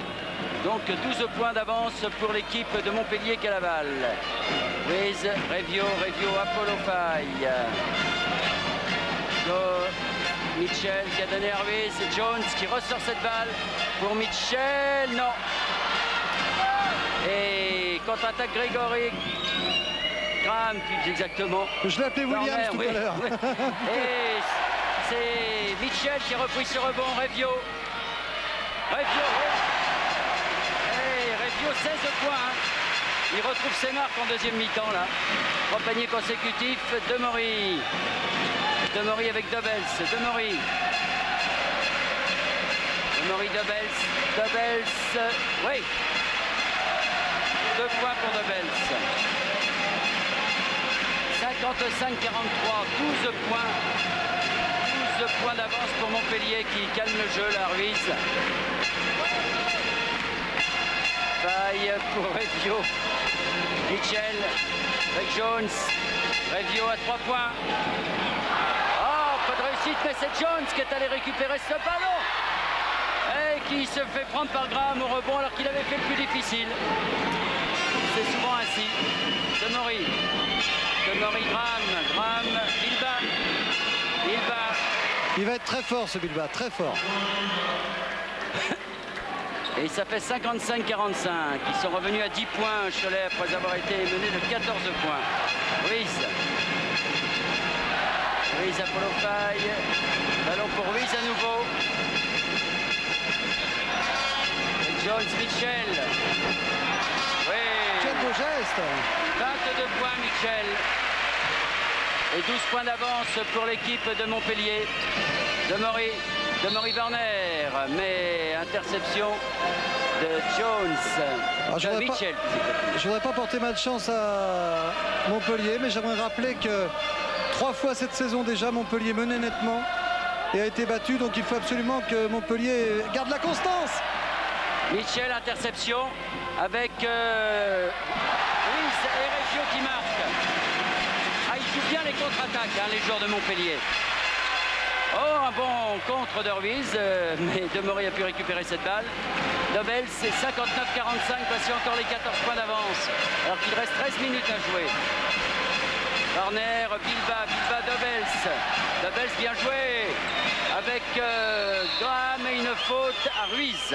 Donc 12 points d'avance pour l'équipe de Montpellier-Calaval. Ruiz, Revio, Apollo Faye. Mitchell qui a donné à Ruiz, c'est Jones qui ressort cette balle pour Mitchell, non. Et contre-attaque Grégory. Graham, plus exactement. Je l'ai appelé Williams tout à l'heure. Et c'est Mitchell qui a repris ce rebond, Revio. Et Revio, 16 points. Hein. Il retrouve ses marques en deuxième mi-temps, là. 3 paniers consécutifs, Demery avec Dobels, Dobels, oui. 2 points pour Dobels. 55-43, 12 points d'avance pour Montpellier qui calme le jeu, la Ruiz. Faille pour Revio. Mitchell avec Jones. Revio à 3 points. Pas de réussite, mais c'est Jones qui est allé récupérer ce ballon et qui se fait prendre par Graham au rebond alors qu'il avait fait le plus difficile. C'est souvent ainsi. Demery, Graham, Bilba. Il va être très fort ce Bilba, très fort. Et ça fait 55-45. Ils sont revenus à 10 points, Cholet, après avoir été menés de 14 points. Ruiz, Apollo Faye. Ballon pour Ruiz à nouveau. Et Jones, Mitchell. Oui. Quel beau geste. 22 points, Mitchell. Et 12 points d'avance pour l'équipe de Montpellier. Demery. Demery Warner, mais interception de Jones. Alors, je ne voudrais pas porter malchance à Montpellier, mais j'aimerais rappeler que 3 fois cette saison déjà, Montpellier menait nettement et a été battu. Donc il faut absolument que Montpellier garde la constance. Mitchell, interception avec Ruiz et Reggio qui marquent. Ah, ils jouent bien les contre-attaques, hein, les joueurs de Montpellier. Oh, un bon contre de Ruiz, mais Demery a pu récupérer cette balle. Dobels, c'est 59-45, voici encore les 14 points d'avance, alors qu'il reste 13 minutes à jouer. Warner, Bilba, Dobels bien joué, avec Graham et une faute à Ruiz.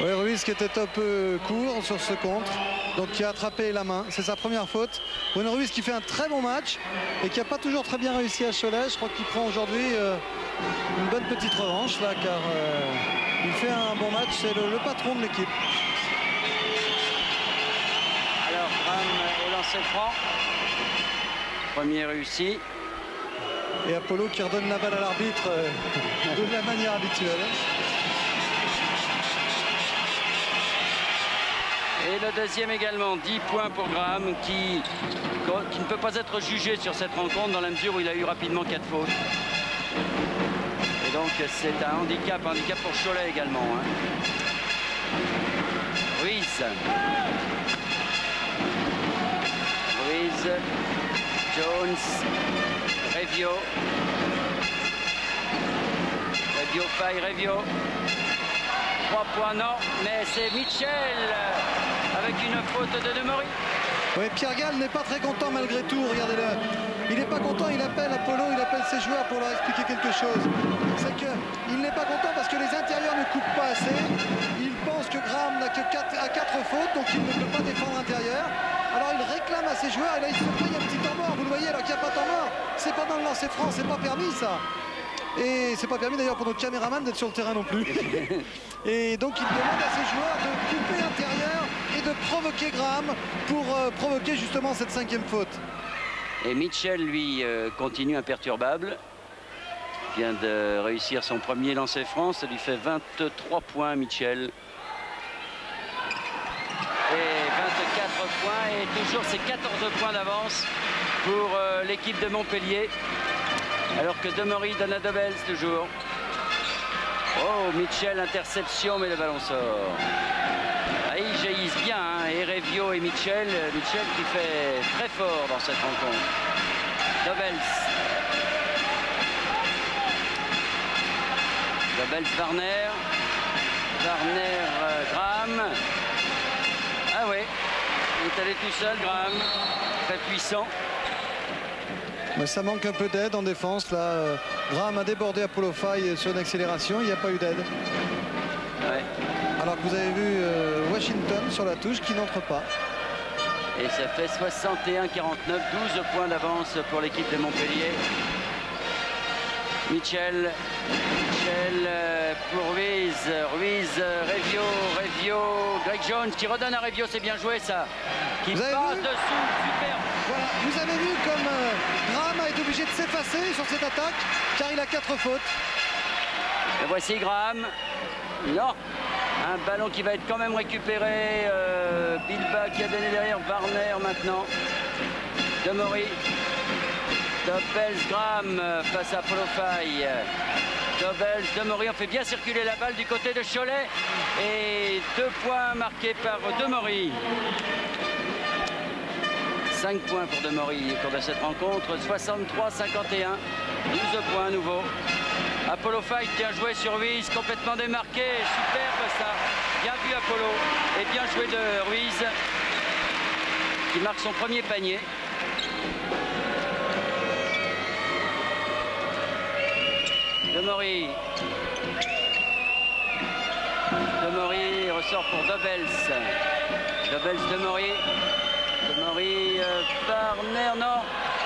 Oui, Ruiz qui était un peu court sur ce contre, donc qui a attrapé la main. C'est sa première faute. Bruno Ruiz qui fait un très bon match et qui n'a pas toujours très bien réussi à Cholet. Je crois qu'il prend aujourd'hui une bonne petite revanche là, car il fait un bon match. C'est le patron de l'équipe. Alors, Graham au lancer franc. Premier réussi. Et Apollo qui redonne la balle à l'arbitre de la manière habituelle. Et le deuxième également, 10 points pour Graham qui ne peut pas être jugé sur cette rencontre dans la mesure où il a eu rapidement 4 fautes. Et donc c'est un handicap pour Cholet également. Hein. Ruiz, Jones, Reggio, Reggio. 3 points, non, mais c'est Mitchell avec une faute de Demery. Oui, Pierre Gall n'est pas très content malgré tout, regardez-le. Il n'est pas content, il appelle Apollo, il appelle ses joueurs pour leur expliquer quelque chose. C'est qu'il n'est pas content parce que les intérieurs ne coupent pas assez. Il pense que Graham n'a que 4 fautes, donc il ne peut pas défendre intérieur. Alors il réclame à ses joueurs et là il se paye un petit temps mort. Vous le voyez, alors qu'il n'y a pas temps mort. C'est pas dans le lancer franc, c'est pas permis ça. Et c'est pas permis d'ailleurs pour notre caméraman d'être sur le terrain non plus. Et donc il demande à ses joueurs de couper l'intérieur et de provoquer Graham pour provoquer justement cette 5e faute. Et Mitchell, lui, continue imperturbable. Il vient de réussir son premier lancer franc. Ça lui fait 23 points, Mitchell. Et 24 points. Et toujours ces 14 points d'avance pour l'équipe de Montpellier. Alors que Demery donne à Dobels toujours. Oh, Mitchell, interception, mais le ballon sort. Ah, ils jaillissent bien, hein, et Reggio et Mitchell. Mitchell qui fait très fort dans cette rencontre. Dobels, Warner. Graham. Ah oui, il est allé tout seul, Graham. Très puissant. Mais ça manque un peu d'aide en défense. Là, Graham a débordé Apollo Faye sur une accélération. Il n'y a pas eu d'aide. Ouais. Alors que vous avez vu Washington sur la touche qui n'entre pas. Et ça fait 61-49, 12 points d'avance pour l'équipe de Montpellier. Mitchell pour Ruiz, Reggio, Greg Jones qui redonne à Reggio, c'est bien joué ça. Qui passe dessous, superbe. Voilà, vous avez vu comme Graham a été obligé de s'effacer sur cette attaque car il a 4 fautes. Et voici Graham. Non, un ballon qui va être quand même récupéré. Bilba qui a donné derrière Warner maintenant. Demery. Dobels, Graham face à Apollo Faye. Dobels, Demery, on fait bien circuler la balle du côté de Cholet. Et 2 points marqués par Demery. 5 points pour Demery au cours de cette rencontre. 63-51. 12 points à nouveau. Apollo Faye bien joué sur Ruiz, complètement démarqué. Superbe ça. Bien vu Apollo. Et bien joué de Ruiz qui marque son premier panier. Demery ressort pour Dobels. Demery, Warner, non.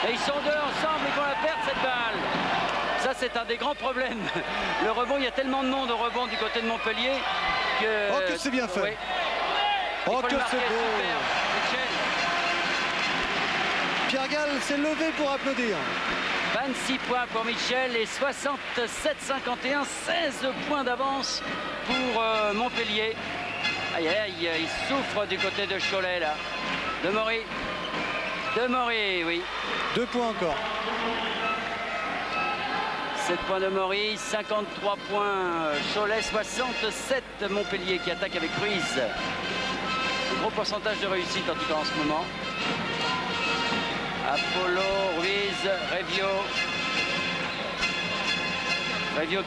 Et ils sont deux ensemble, ils vont la perdre cette balle. Ça, c'est un des grands problèmes. Le rebond, il y a tellement de monde au rebond du côté de Montpellier que... Oh, que c'est bien fait. Oui. Oh, que c'est beau. Mitchell. Pierre Gall s'est levé pour applaudir. 26 points pour Michel et 67-51, 16 points d'avance pour Montpellier. Aïe, aïe, il souffre du côté de Cholet là. Demory, oui. 2 points encore. 7 points de Maurice, 53 points Cholet, 67 Montpellier qui attaque avec Ruiz. Gros pourcentage de réussite en tout cas en ce moment. Apollo, Ruiz, Revio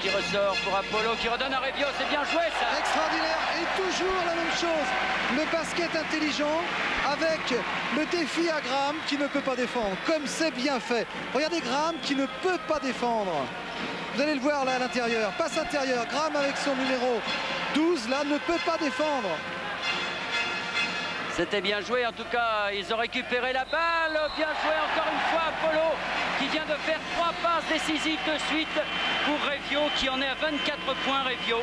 qui ressort pour Apollo, qui redonne à Revio, c'est bien joué ça. Extraordinaire, et toujours la même chose. Le basket intelligent avec le défi à Graham qui ne peut pas défendre, comme c'est bien fait. Regardez Graham qui ne peut pas défendre. Vous allez le voir là à l'intérieur, passe intérieur, Graham avec son numéro 12 là ne peut pas défendre. C'était bien joué, en tout cas, ils ont récupéré la balle. Bien joué encore une fois Apollo qui vient de faire 3 passes décisives de suite pour Revio qui en est à 24 points Revio.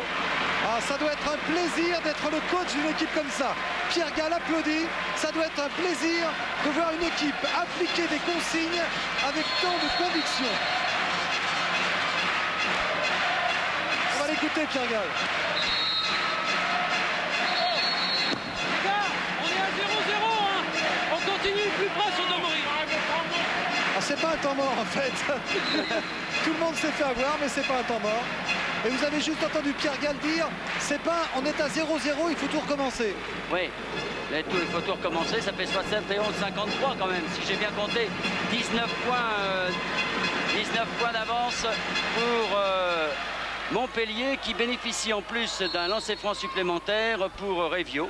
Ah, ça doit être un plaisir d'être le coach d'une équipe comme ça. Pierre Gall applaudit, ça doit être un plaisir de voir une équipe appliquer des consignes avec tant de conviction. On va l'écouter Pierre Gall. Plus près sur Demory. Ah, c'est pas un temps mort en fait. Tout le monde s'est fait avoir, mais c'est pas un temps mort. Et vous avez juste entendu Pierre Gall dire, c'est pas, on est à 0-0, il faut tout recommencer. Oui, il faut tout recommencer, ça fait 71-53 quand même, si j'ai bien compté. 19 points d'avance pour Montpellier qui bénéficie en plus d'un lancer franc supplémentaire pour Revio.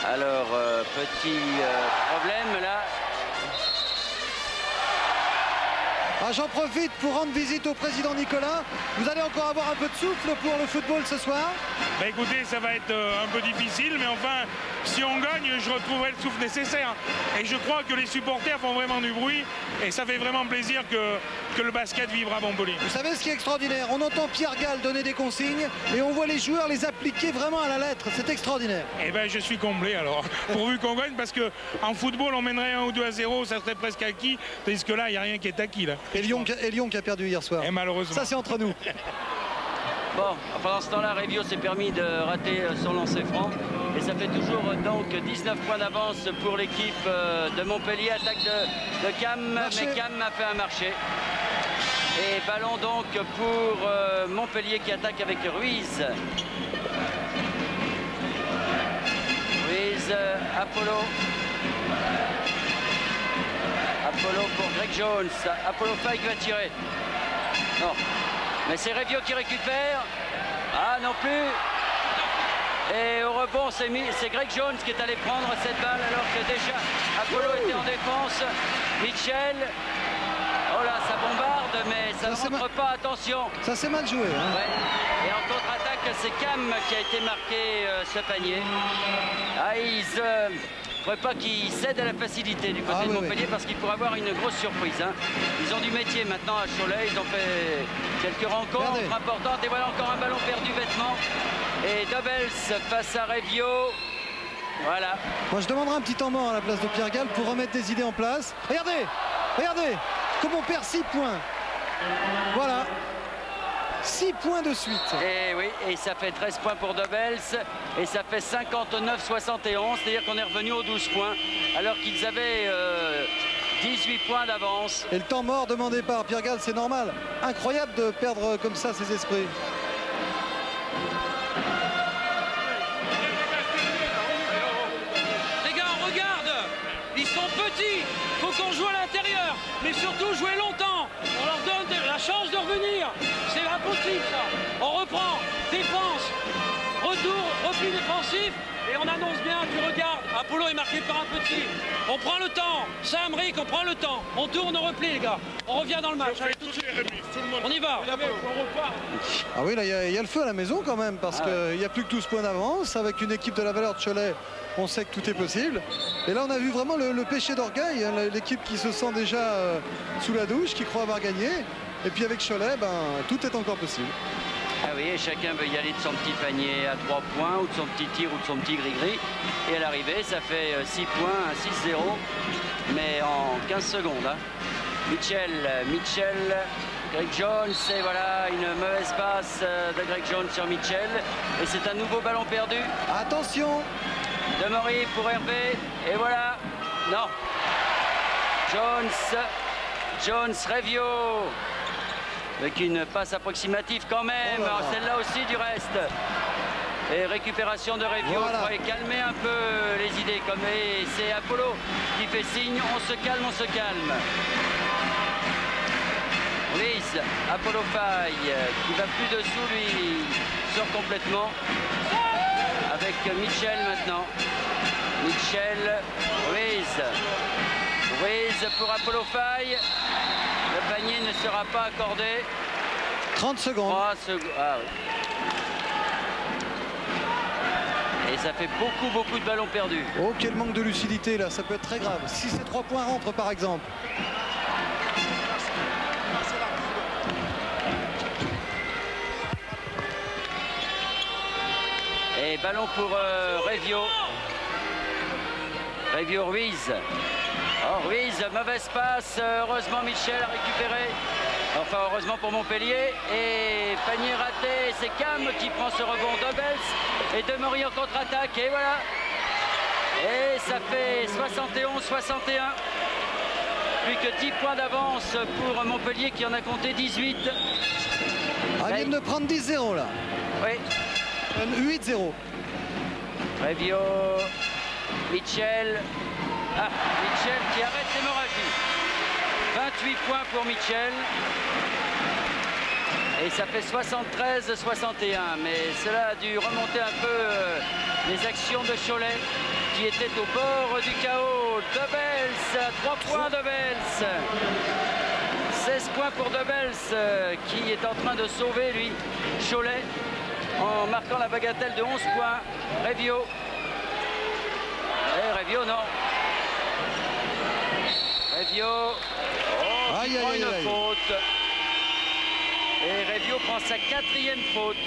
Alors, petit problème là. Ah, j'en profite pour rendre visite au président Nicolas. Vous allez encore avoir un peu de souffle pour le football ce soir? Bah écoutez, ça va être un peu difficile, mais enfin, si on gagne, je retrouverai le souffle nécessaire. Et je crois que les supporters font vraiment du bruit, et ça fait vraiment plaisir que le basket vivra à Montpellier. Vous savez ce qui est extraordinaire? On entend Pierre Gall donner des consignes, et on voit les joueurs les appliquer vraiment à la lettre. C'est extraordinaire. Eh ben, je suis comblé alors, pourvu qu'on gagne, parce qu'en football, on mènerait 1 ou 2 à 0, ça serait presque acquis, tandis que là, il n'y a rien qui est acquis. Là. Et Lyon qui a perdu hier soir. Et malheureusement. Ça, c'est entre nous. Bon, pendant ce temps-là, Revio s'est permis de rater son lancer franc. Et ça fait toujours donc 19 points d'avance pour l'équipe de Montpellier. Attaque de Cam, mais Cam a fait un marché. Et ballon donc pour Montpellier qui attaque avec Ruiz. Ruiz, Apollo. Apollo pour Greg Jones. Apollo Fike va tirer. Non. Mais c'est Revio qui récupère. Ah non plus. Et au rebond, c'est Greg Jones qui est allé prendre cette balle alors que déjà Apollo était en défense. Michel. Oh là, ça bombarde, mais ça ne rentre pas. Attention. Ça c'est mal joué. Hein. Ouais. Et en contre-attaque, c'est Cam qui a été marqué ce panier. Ah, il ne faudrait pas qu'il cède à la facilité du côté de Montpellier parce qu'il pourrait avoir une grosse surprise. Hein. Ils ont du métier maintenant à Cholet. Ils ont fait quelques rencontres importantes. Et voilà encore un ballon perdu vêtement. Et Dobels face à Revio. Voilà. Moi je demanderai un petit temps mort à la place de Pierre Gall pour remettre des idées en place. Regardez, regardez, comme on perd 6 points. Voilà. 6 points de suite. Et oui, et ça fait 13 points pour Dobels. Et ça fait 59-71. C'est-à-dire qu'on est revenu aux 12 points. Alors qu'ils avaient 18 points d'avance. Et le temps mort demandé par Pierre Gall, c'est normal. Incroyable de perdre comme ça ses esprits. Ils sont petits, il faut qu'on joue à l'intérieur, mais surtout jouer longtemps. On leur donne la chance de revenir. C'est impossible ça. On reprend, défense, retour, repli défensif, et on annonce bien, tu regardes, Apollo est marqué par un petit. On prend le temps, Sam Rick, on prend le temps. On tourne, on replie les gars. On revient dans le match. Allez, tout de suite. On y va. Ah oui, là il y a le feu à la maison quand même, parce qu'il n'y a plus que 12 points d'avance. Avec une équipe de la valeur de Cholet, on sait que tout est possible. Et là on a vu vraiment le péché d'orgueil, hein, l'équipe qui se sent déjà sous la douche, qui croit avoir gagné. Et puis avec Cholet, ben, tout est encore possible. Ah oui, et chacun veut y aller de son petit panier à 3 points, ou de son petit tir, ou de son petit gris-gris. Et à l'arrivée, ça fait 6 points, un 6-0, mais en 15 secondes. Hein. Mitchell, Greg Jones, et voilà, une mauvaise passe de Greg Jones sur Mitchell. Et c'est un nouveau ballon perdu. Attention! Demery pour Hervé, et voilà. Non. Jones, Revio. Avec une passe approximative quand même. Oh, celle-là aussi du reste. Et récupération de Revio. Voilà. Il faudrait calmer un peu les idées. Et c'est Apollo qui fait signe. On se calme, on se calme. Ruiz, Apollo Faye qui va plus dessous, lui sort complètement. Avec Mitchell maintenant. Mitchell, Ruiz pour Apollo Faye. Le panier ne sera pas accordé. 30 secondes. 3 secondes. Ah oui. Et ça fait beaucoup de ballons perdus. Oh, quel manque de lucidité là, ça peut être très grave. Si ces 3 points rentrent par exemple. Et ballon pour Revio. Revio Ruiz. Oh, Ruiz, mauvaise passe. Heureusement, Mitchell a récupéré. Enfin, heureusement pour Montpellier. Et panier raté. C'est Cam qui prend ce rebond. Dobels et Demery en contre-attaque. Et voilà. Et ça fait 71-61. Plus que 10 points d'avance pour Montpellier qui en a compté 18. Ah, ils viennent de prendre 10-0 là. Oui. 8-0. Revio, Mitchell. Ah, Mitchell qui arrête l'hémorragie. 28 points pour Mitchell. Et ça fait 73-61. Mais cela a dû remonter un peu les actions de Cholet qui étaient au bord du chaos. Dobels, 3 points Dobels. 16 points pour Dobels qui est en train de sauver, lui, Cholet, en marquant la bagatelle de 11 points. Revio. Et Revio, non. Revio. Oh, qui prend une faute. Et Revio prend sa 4e faute.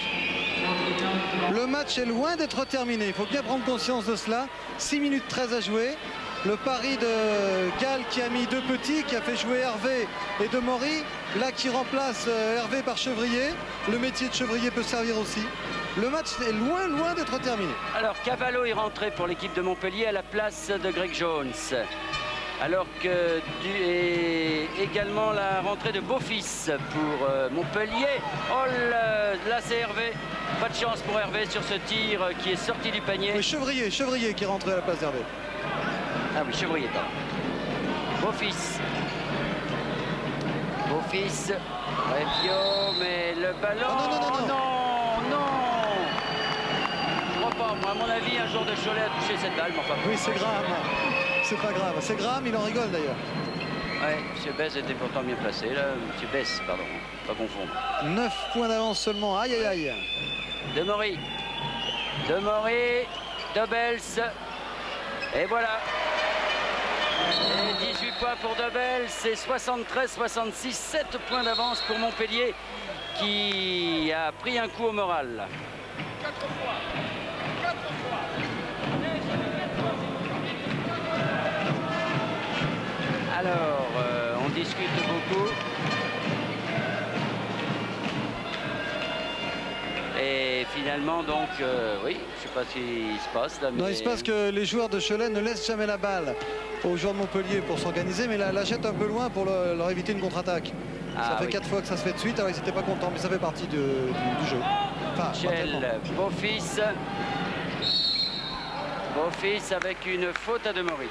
Le match est loin d'être terminé. Il faut bien prendre conscience de cela. 6 minutes 13 à jouer. Le pari de Gall qui a mis 2 petits, qui a fait jouer Hervé et Demery. Là qui remplace Hervé par Chevrier. Le métier de Chevrier peut servir aussi. Le match est loin d'être terminé. Alors Cavallo est rentré pour l'équipe de Montpellier à la place de Greg Jones. Alors que et également la rentrée de Beaufils pour Montpellier. Oh là c'est Hervé. Pas de chance pour Hervé sur ce tir qui est sorti du panier. Oui, Chevrier qui est rentré à la place d'Hervé. Ah oui, Chevrier, pardon. Beaufils. Revio, mais le ballon... Oh, non. Je crois pas, moi, à mon avis, un joueur de Cholet a touché cette balle, mais enfin... Oui, c'est grave. C'est pas grave. C'est grave, il en rigole d'ailleurs. Ouais, M. Bess était pourtant bien placé, là. M. Bess, pardon, pas confondre. 9 points d'avance seulement. Aïe, aïe, aïe. Demery, Dobels. Et voilà. Et 18 points pour Dobels, c'est 73-66, 7 points d'avance pour Montpellier qui a pris un coup au moral. 4 fois. Alors, on discute beaucoup. Et finalement, donc, oui, je ne sais pas ce qui se passe là. Mais... Non, il se passe que les joueurs de Cholet ne laissent jamais la balle aux joueurs de Montpellier pour s'organiser, mais la jettent un peu loin pour leur éviter une contre-attaque. Ça fait 4 fois que ça se fait de suite, alors ils n'étaient pas contents, mais ça fait partie du jeu. Enfin, Mitchell, Beaufils avec une faute à Demery.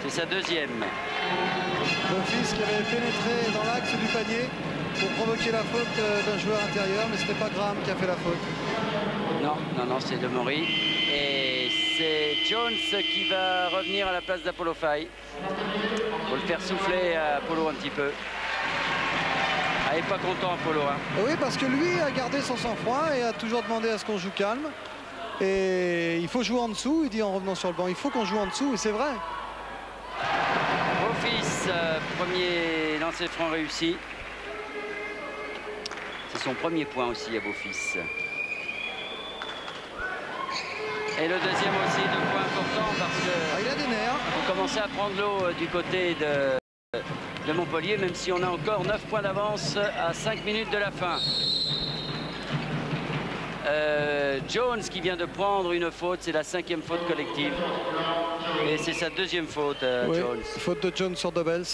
C'est sa 2e. Beaufils qui avait pénétré dans l'axe du panier pour provoquer la faute d'un joueur intérieur, mais ce n'était pas Graham qui a fait la faute. Non, c'est Demery. Et c'est Jones qui va revenir à la place d'Apollo Faye. Faut le faire souffler à Apollo un petit peu. Ah, il n'est pas content Apollo. Hein. Oui, parce que lui a gardé son sang-froid et a toujours demandé à ce qu'on joue calme. Et il faut jouer en dessous, il dit en revenant sur le banc, il faut qu'on joue en dessous, et c'est vrai. Beaufils, premier lancer franc réussi. C'est son premier point aussi à Beaufils. Et le deuxième aussi, 2 points importants parce que il a des nerfs. on commençait à prendre l'eau du côté de Montpellier, même si on a encore 9 points d'avance à 5 minutes de la fin. Jones qui vient de prendre une faute, c'est la 5e faute collective. Et c'est sa 2e faute, Oui, Jones. faute de Jones sur Dobels.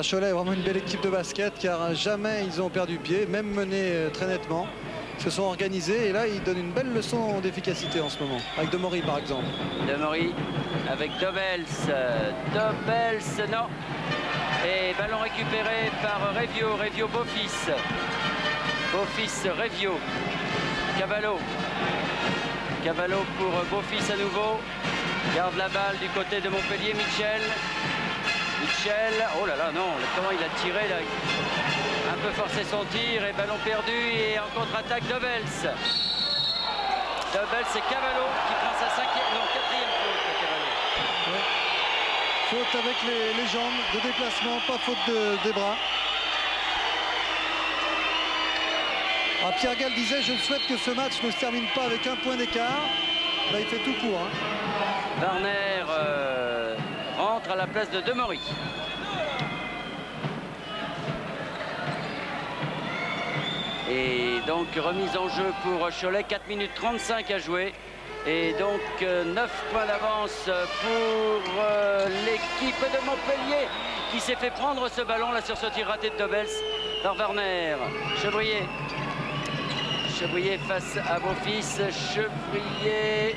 Cholet est vraiment une belle équipe de basket car jamais ils ont perdu pied, même menés très nettement. Ils se sont organisés et là ils donnent une belle leçon d'efficacité en ce moment, avec Demory par exemple. Demory avec Dobels. Dobels, non. Et ballon récupéré par Revio. Revio Beaufils. Beaufils Revio. Cavallo. Cavallo pour Beaufils à nouveau. Garde la balle du côté de Montpellier. Mitchell. Mitchell. Oh là là, non. Comment il a tiré là. Un peu forcé son tir et ballon perdu. Et en contre-attaque, Dobels. Dobels, c'est Cavallo qui prend sa 4e faute. Cavallo. Ouais. Faute avec les jambes de déplacement, pas faute des bras. Pierre Gall disait je souhaite que ce match ne se termine pas avec un point d'écart. Là il fait tout court. Warner rentre à la place de Demory. Et donc remise en jeu pour Cholet, 4 minutes 35 à jouer. Et donc 9 points d'avance pour l'équipe de Montpellier qui s'est fait prendre ce ballon là sur ce tir raté de Dobels par Warner. Chevrier. Chevrier face à Beaufils. Chevrier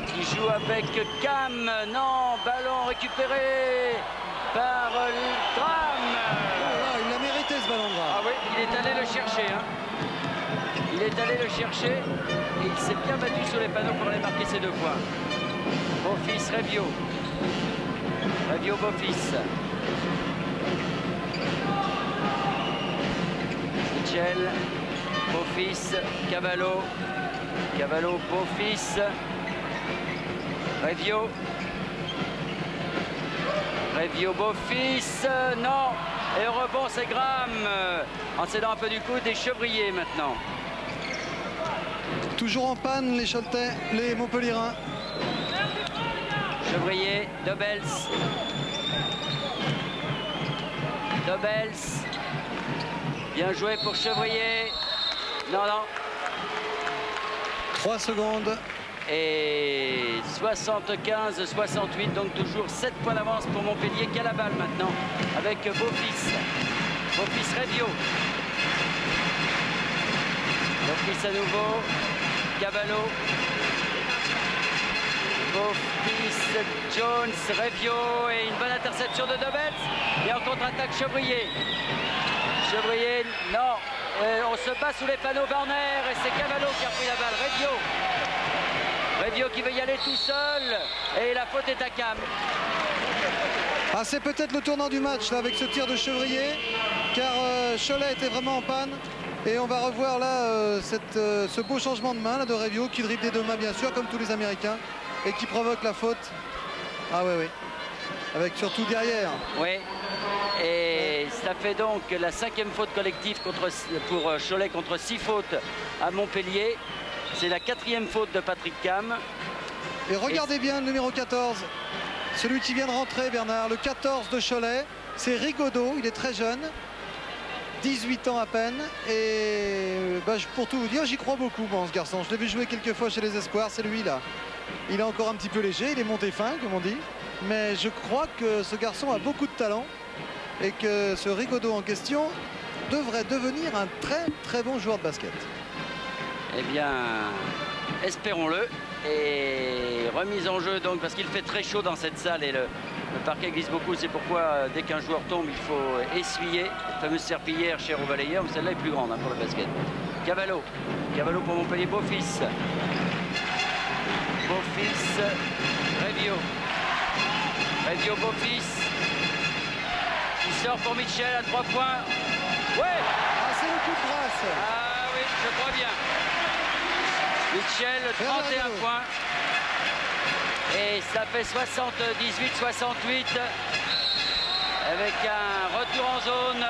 qui joue avec Cam. Non, ballon récupéré par Dram. Il l'a mérité ce ballon de Dram. Ah oui, il est allé le chercher. Il est allé le chercher et il s'est bien battu sur les panneaux pour aller marquer ses 2 points. Beaufils, Revio. Revio, Beaufils. Mitchell. Beaufils, Cavallo. Cavallo, Beaufils. Revio. Revio, Beaufils. Non. Et au rebond, c'est Graham. En cédant un peu du coup des Chevriers maintenant. Toujours en panne les Choletais, les Montpelliérains. Chevrier, Dobels. Dobels. Bien joué pour Chevrier. Non, non. 3 secondes. Et 75-68, donc toujours 7 points d'avance pour Montpellier qui a la balle maintenant avec Beaufils. Beaufils, Revio. Beaufils à nouveau. Cavallo. Beaufils, Jones, Revio et une bonne interception de Dobels. Et en contre-attaque, Chevrier. Chevrier, non. On se bat sous les panneaux Warner et c'est Cavallo qui a pris la balle. Revio. Revio qui veut y aller tout seul et la faute est à Cam. C'est peut-être le tournant du match là, avec ce tir de Chevrier car Cholet était vraiment en panne et on va revoir là ce beau changement de main là, de Revio qui dribble des 2 mains bien sûr comme tous les Américains et qui provoque la faute. Ah oui, oui. Avec surtout derrière. Oui. Et ça fait donc la 5e faute collective pour Cholet contre 6 fautes à Montpellier. C'est la 4e faute de Patrick Cam. Et regardez bien le numéro 14, celui qui vient de rentrer, Bernard, le 14 de Cholet, c'est Rigaudot, il est très jeune, 18 ans à peine. Et pour tout vous dire, j'y crois beaucoup, bon, ce garçon. Je l'ai vu jouer quelques fois chez les Espoirs, c'est lui là. Il est encore un petit peu léger, il est monté fin, comme on dit. Mais je crois que ce garçon a beaucoup de talent et que ce Rigaudot en question devrait devenir un très très bon joueur de basket. Eh bien, espérons-le. Et remise en jeu donc parce qu'il fait très chaud dans cette salle et le parquet glisse beaucoup. C'est pourquoi dès qu'un joueur tombe, il faut essuyer. La fameuse serpillière chère aux balayeurs, mais celle-là est plus grande pour le basket. Cavallo. Cavallo pour Montpellier. Beaufils. Beaufils. Revio. Revio, Beaufils. Il sort pour Mitchell à 3 points. Ouais. C'est le coup de grâce. Ah oui, je crois bien. Mitchell, 31 points. Et ça fait 78-68 avec un retour en zone.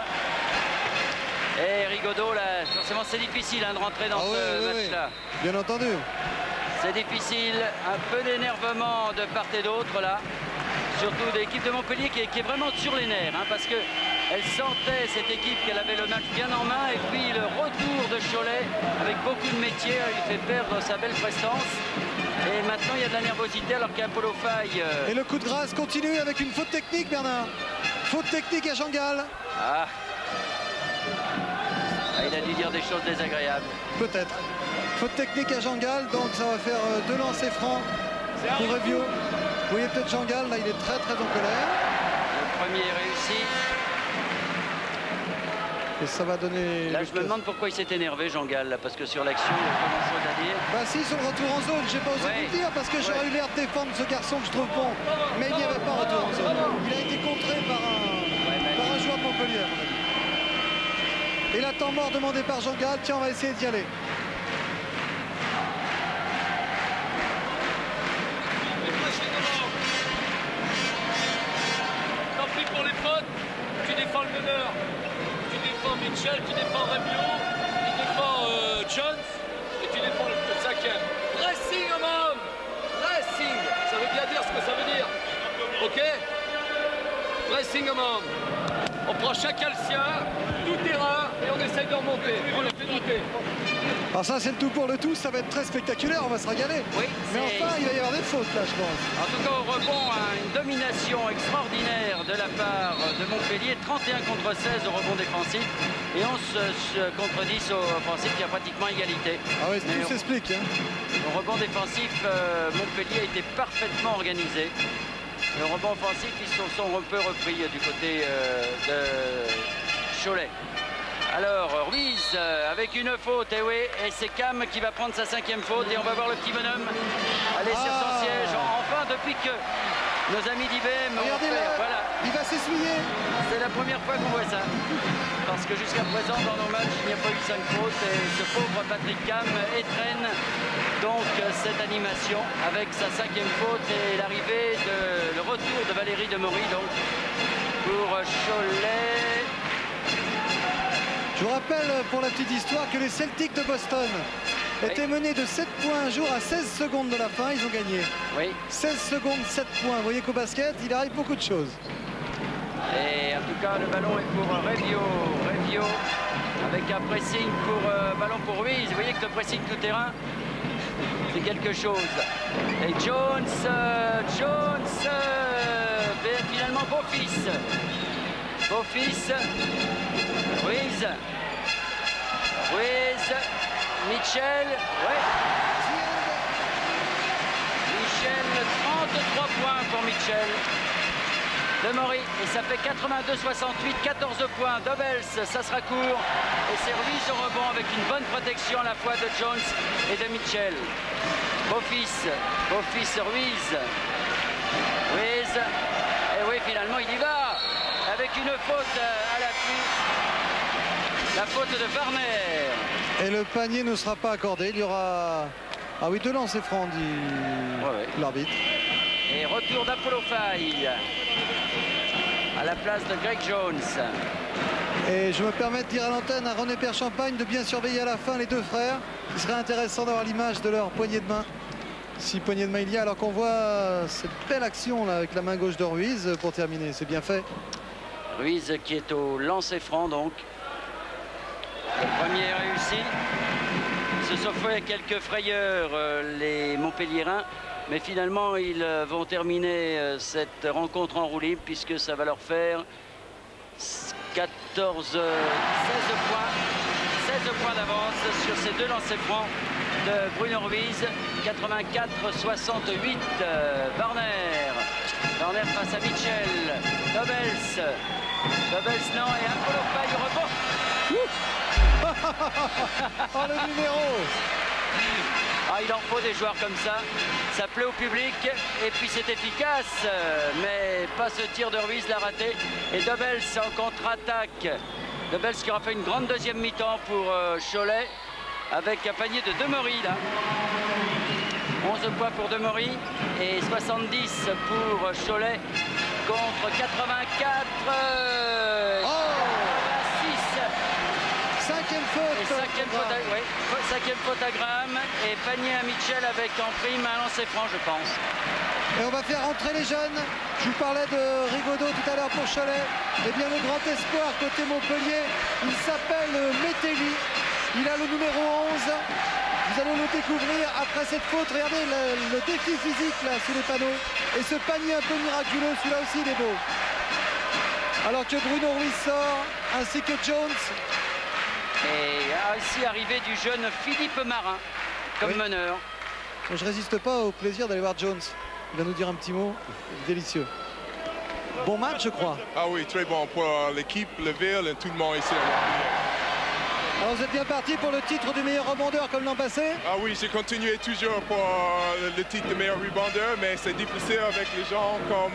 Et Rigaudot, là, forcément c'est difficile hein, de rentrer dans ce match-là. Bien entendu. C'est difficile, un peu d'énervement de part et d'autre là. Surtout de l'équipe de Montpellier qui est vraiment sur les nerfs, hein, parce qu'elle sentait, cette équipe, qu'elle avait le match bien en main. Et puis le retour de Cholet, avec beaucoup de métier, il fait perdre sa belle prestance. Et maintenant, il y a de la nervosité alors qu'Apollo Faye... Et le coup de grâce continue avec une faute technique, Bernard. Faute technique à Jean Gall. Ah, il a dû dire des choses désagréables. Peut-être. Faute technique à Jean Gall, donc ça va faire 2 lancers francs pour Revio. Vous voyez peut-être Jean Gall, là il est très en colère. Le premier est réussi. Et ça va donner... Là, je me demande pourquoi il s'est énervé, Jean Gall, là, parce que sur l'action, il n'y a pas grand-chose à dire. Bah si, sur le retour en zone, j'ai pas osé vous le dire, parce que j'aurais eu l'air de défendre ce garçon que je trouve bon. Mais il n'y avait pas retour en zone. Il a été contré par un joueur de Montpellier, à mon avis. Et là, temps mort demandé par Jean Gall. Tiens, on va essayer d'y aller. Tant pis pour les fautes, tu défends le meneur. Mitchell, tu défends Revio, tu défends Jones et tu défends le 5e. Pressing un homme. Pressing, ça veut bien dire ce que ça veut dire. Ok. Pressing un homme. On prend chacun le sien, tout terrain et on essaye de remonter. On les fait monter. Alors ça c'est le tout pour le tout, ça va être très spectaculaire, on va se régaler. Oui, mais enfin il va y avoir des fautes là je pense. En tout cas au rebond, une domination extraordinaire de la part de Montpellier, 31 contre 16 au rebond défensif et 11 contre 10 au offensif, il y a pratiquement égalité. Ah oui, tout s'explique. Hein. Au rebond défensif, Montpellier a été parfaitement organisé. Le rebond offensif, ils se sont un peu repris du côté de Cholet. Alors Ruiz avec une faute, et oui, et c'est Cam qui va prendre sa 5e faute et on va voir le petit bonhomme aller sur son siège. Enfin, depuis que nos amis d'IBM ont fait, voilà. Il va s'essuyer. C'est la première fois qu'on voit ça. Parce que jusqu'à présent, dans nos matchs, il n'y a pas eu 5 fautes et ce pauvre Patrick Cam étrenne donc cette animation avec sa 5e faute et l'arrivée le retour de Valérie Demery donc pour Cholet. Je vous rappelle pour la petite histoire que les Celtics de Boston étaient menés de 7 points un jour à 16 secondes de la fin, ils ont gagné. Oui. 16 secondes, 7 points. Vous voyez qu'au basket, il arrive beaucoup de choses. Et en tout cas, le ballon est pour Revio. Revio avec un pressing pour ballon pour Ruiz. Vous voyez que le pressing tout terrain, c'est quelque chose. Et Jones, finalement Beaufils. Beaufils, Ruiz, Mitchell, ouais. Michel, 33 points pour Mitchell. Demery, et ça fait 82-68, 14 points. Dobels, ça sera court. Et c'est Ruiz au rebond avec une bonne protection à la fois de Jones et de Mitchell. Beaufils, Ruiz. Et oui, finalement, il y va. Avec une faute à l'appui. La faute de Warner. Et le panier ne sera pas accordé. Il y aura... Ah oui, 2 lancers francs, dit l'arbitre. Et retour d'Apollo Faye à la place de Greg Jones. Et je me permets de dire à l'antenne à René Pierre Champagne de bien surveiller à la fin les 2 frères. Il serait intéressant d'avoir l'image de leur poignée de main. Si poignée de main il y a, alors qu'on voit cette belle action là avec la main gauche de Ruiz pour terminer. C'est bien fait. Ruiz qui est au lancer franc donc. Le premier est réussi. Ils se sont fait quelques frayeurs les Montpelliérains. Mais finalement, ils vont terminer cette rencontre en roue libre puisque ça va leur faire 16 points d'avance sur ces 2 lancers francs de Bruno Ruiz. 84-68, Warner face à Mitchell. Dobels non, et Apollo Faye au rebond. Oh, le numéro. Ah, il en faut des joueurs comme ça. Ça plaît au public et puis c'est efficace. Mais pas ce tir de Ruiz, l'a raté. Et Dobels en contre-attaque. Dobels qui aura fait une grande deuxième mi-temps pour Cholet avec un panier de Demery là. 11 points pour Demery et 70 pour Cholet contre 84. 86. cinquième faute à Graham et panier à Mitchell avec en prime un lancer franc, je pense. Et on va faire rentrer les jeunes. Je vous parlais de Rigaudot tout à l'heure pour Cholet. Eh bien, le grand espoir côté Montpellier, il s'appelle Metelli. Il a le numéro 11. Vous allez le découvrir après cette faute. Regardez le défi physique là sous les panneaux. Et ce panier un peu miraculeux, celui-là aussi il est beau. Alors que Bruno Ruiz sort, ainsi que Jones. Et ici arrivée du jeune Philippe Marin comme meneur. Bon, je résiste pas au plaisir d'aller voir Jones. Il va nous dire un petit mot délicieux. Bon match, je crois. Ah oui, très bon pour l'équipe, le ville et tout le monde ici. Alors vous êtes bien parti pour le titre du meilleur rebondeur comme l'an passé? Ah oui, j'ai continué toujours pour le titre de meilleur rebondeur, mais c'est difficile avec les gens comme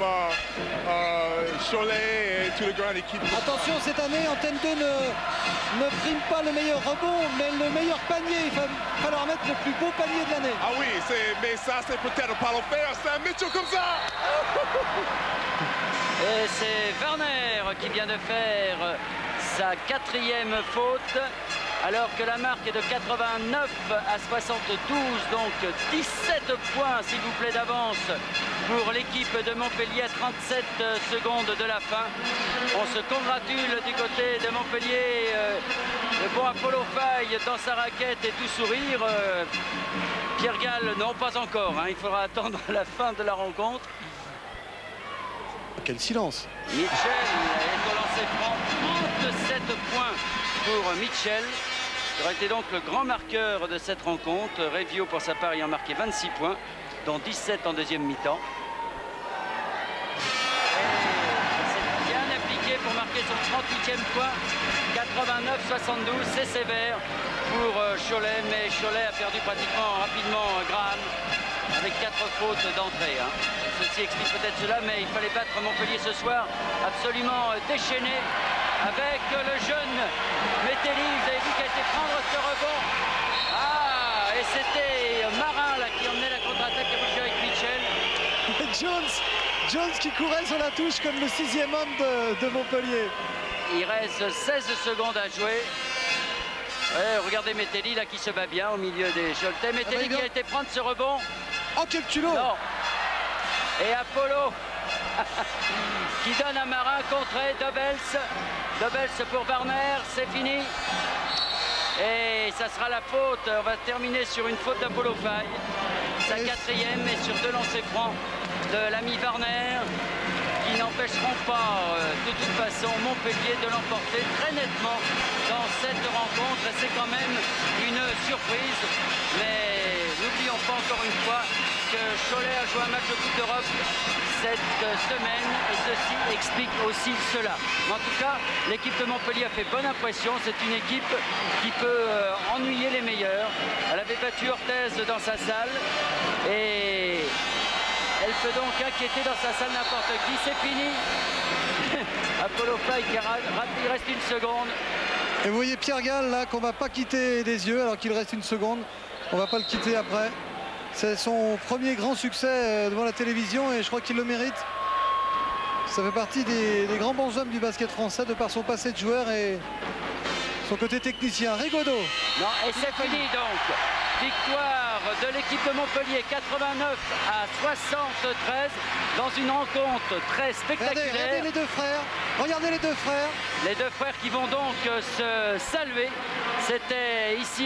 Cholet et toute la grande équipe. Attention, cette année, Antenne 2 ne prime pas le meilleur rebond, mais le meilleur panier. Il va falloir mettre le plus beau panier de l'année. Ah oui, mais ça c'est peut-être pas le faire, c'est un Mitchell comme ça. Et c'est Werner qui vient de faire sa 4e faute, alors que la marque est de 89 à 72, donc 17 points s'il vous plaît d'avance pour l'équipe de Montpellier à 37 secondes de la fin. On se congratule du côté de Montpellier, le bon Apollo Faye dans sa raquette et tout sourire. Pierre Gall, non pas encore, hein, il faudra attendre la fin de la rencontre. Quel silence. Mitchell est au lancer franc, 37 points pour Mitchell. Il aurait été donc le grand marqueur de cette rencontre. Revio pour sa part ayant marqué 26 points, dont 17 en deuxième mi-temps. C'est bien appliqué pour marquer son 38e point. 89-72, c'est sévère pour Cholet, mais Cholet a perdu pratiquement rapidement Graham avec 4 fautes d'entrée. Hein. Ceci explique peut-être cela, mais il fallait battre Montpellier ce soir, absolument déchaîné, avec le jeune Metelli. Vous avez vu qu'il a été prendre ce rebond. Ah, et c'était Marin là, qui emmenait la contre-attaque à bouger avec Mitchell. Jones qui courait sur la touche comme le 6e homme de Montpellier. Il reste 16 secondes à jouer. Ouais, regardez Metelli là qui se bat bien au milieu des Choletais. Metelli qui a été prendre ce rebond. Oh, quel culot! Non. Et Apollo qui donne à Marin, contré, Dobels pour Warner, c'est fini. Et ça sera la faute, on va terminer sur une faute d'Apollo Faye. Sa 4e et sur 2 lancers francs de l'ami Warner, qui n'empêcheront pas de toute façon Montpellier de l'emporter très nettement dans cette rencontre. Et c'est quand même une surprise, mais n'oublions pas encore une fois que Cholet a joué un match de Coupe d'Europe cette semaine et ceci explique aussi cela. Mais en tout cas, l'équipe de Montpellier a fait bonne impression. C'est une équipe qui peut ennuyer les meilleurs. Elle avait battu Orthez dans sa salle et elle peut donc inquiéter dans sa salle n'importe qui. C'est fini. Apollo Faye qui il reste une seconde. Et vous voyez Pierre Gall là qu'on va pas quitter des yeux alors qu'il reste une seconde. On va pas le quitter après. C'est son premier grand succès devant la télévision et je crois qu'il le mérite. Ça fait partie des grands bonshommes du basket français de par son passé de joueur et son côté technicien. Rigaudot. Non, et c'est fini donc. Victoire de l'équipe de Montpellier, 89 à 73, dans une rencontre très spectaculaire. Regardez les deux frères. Regardez les deux frères. Les deux frères qui vont donc se saluer. C'était ici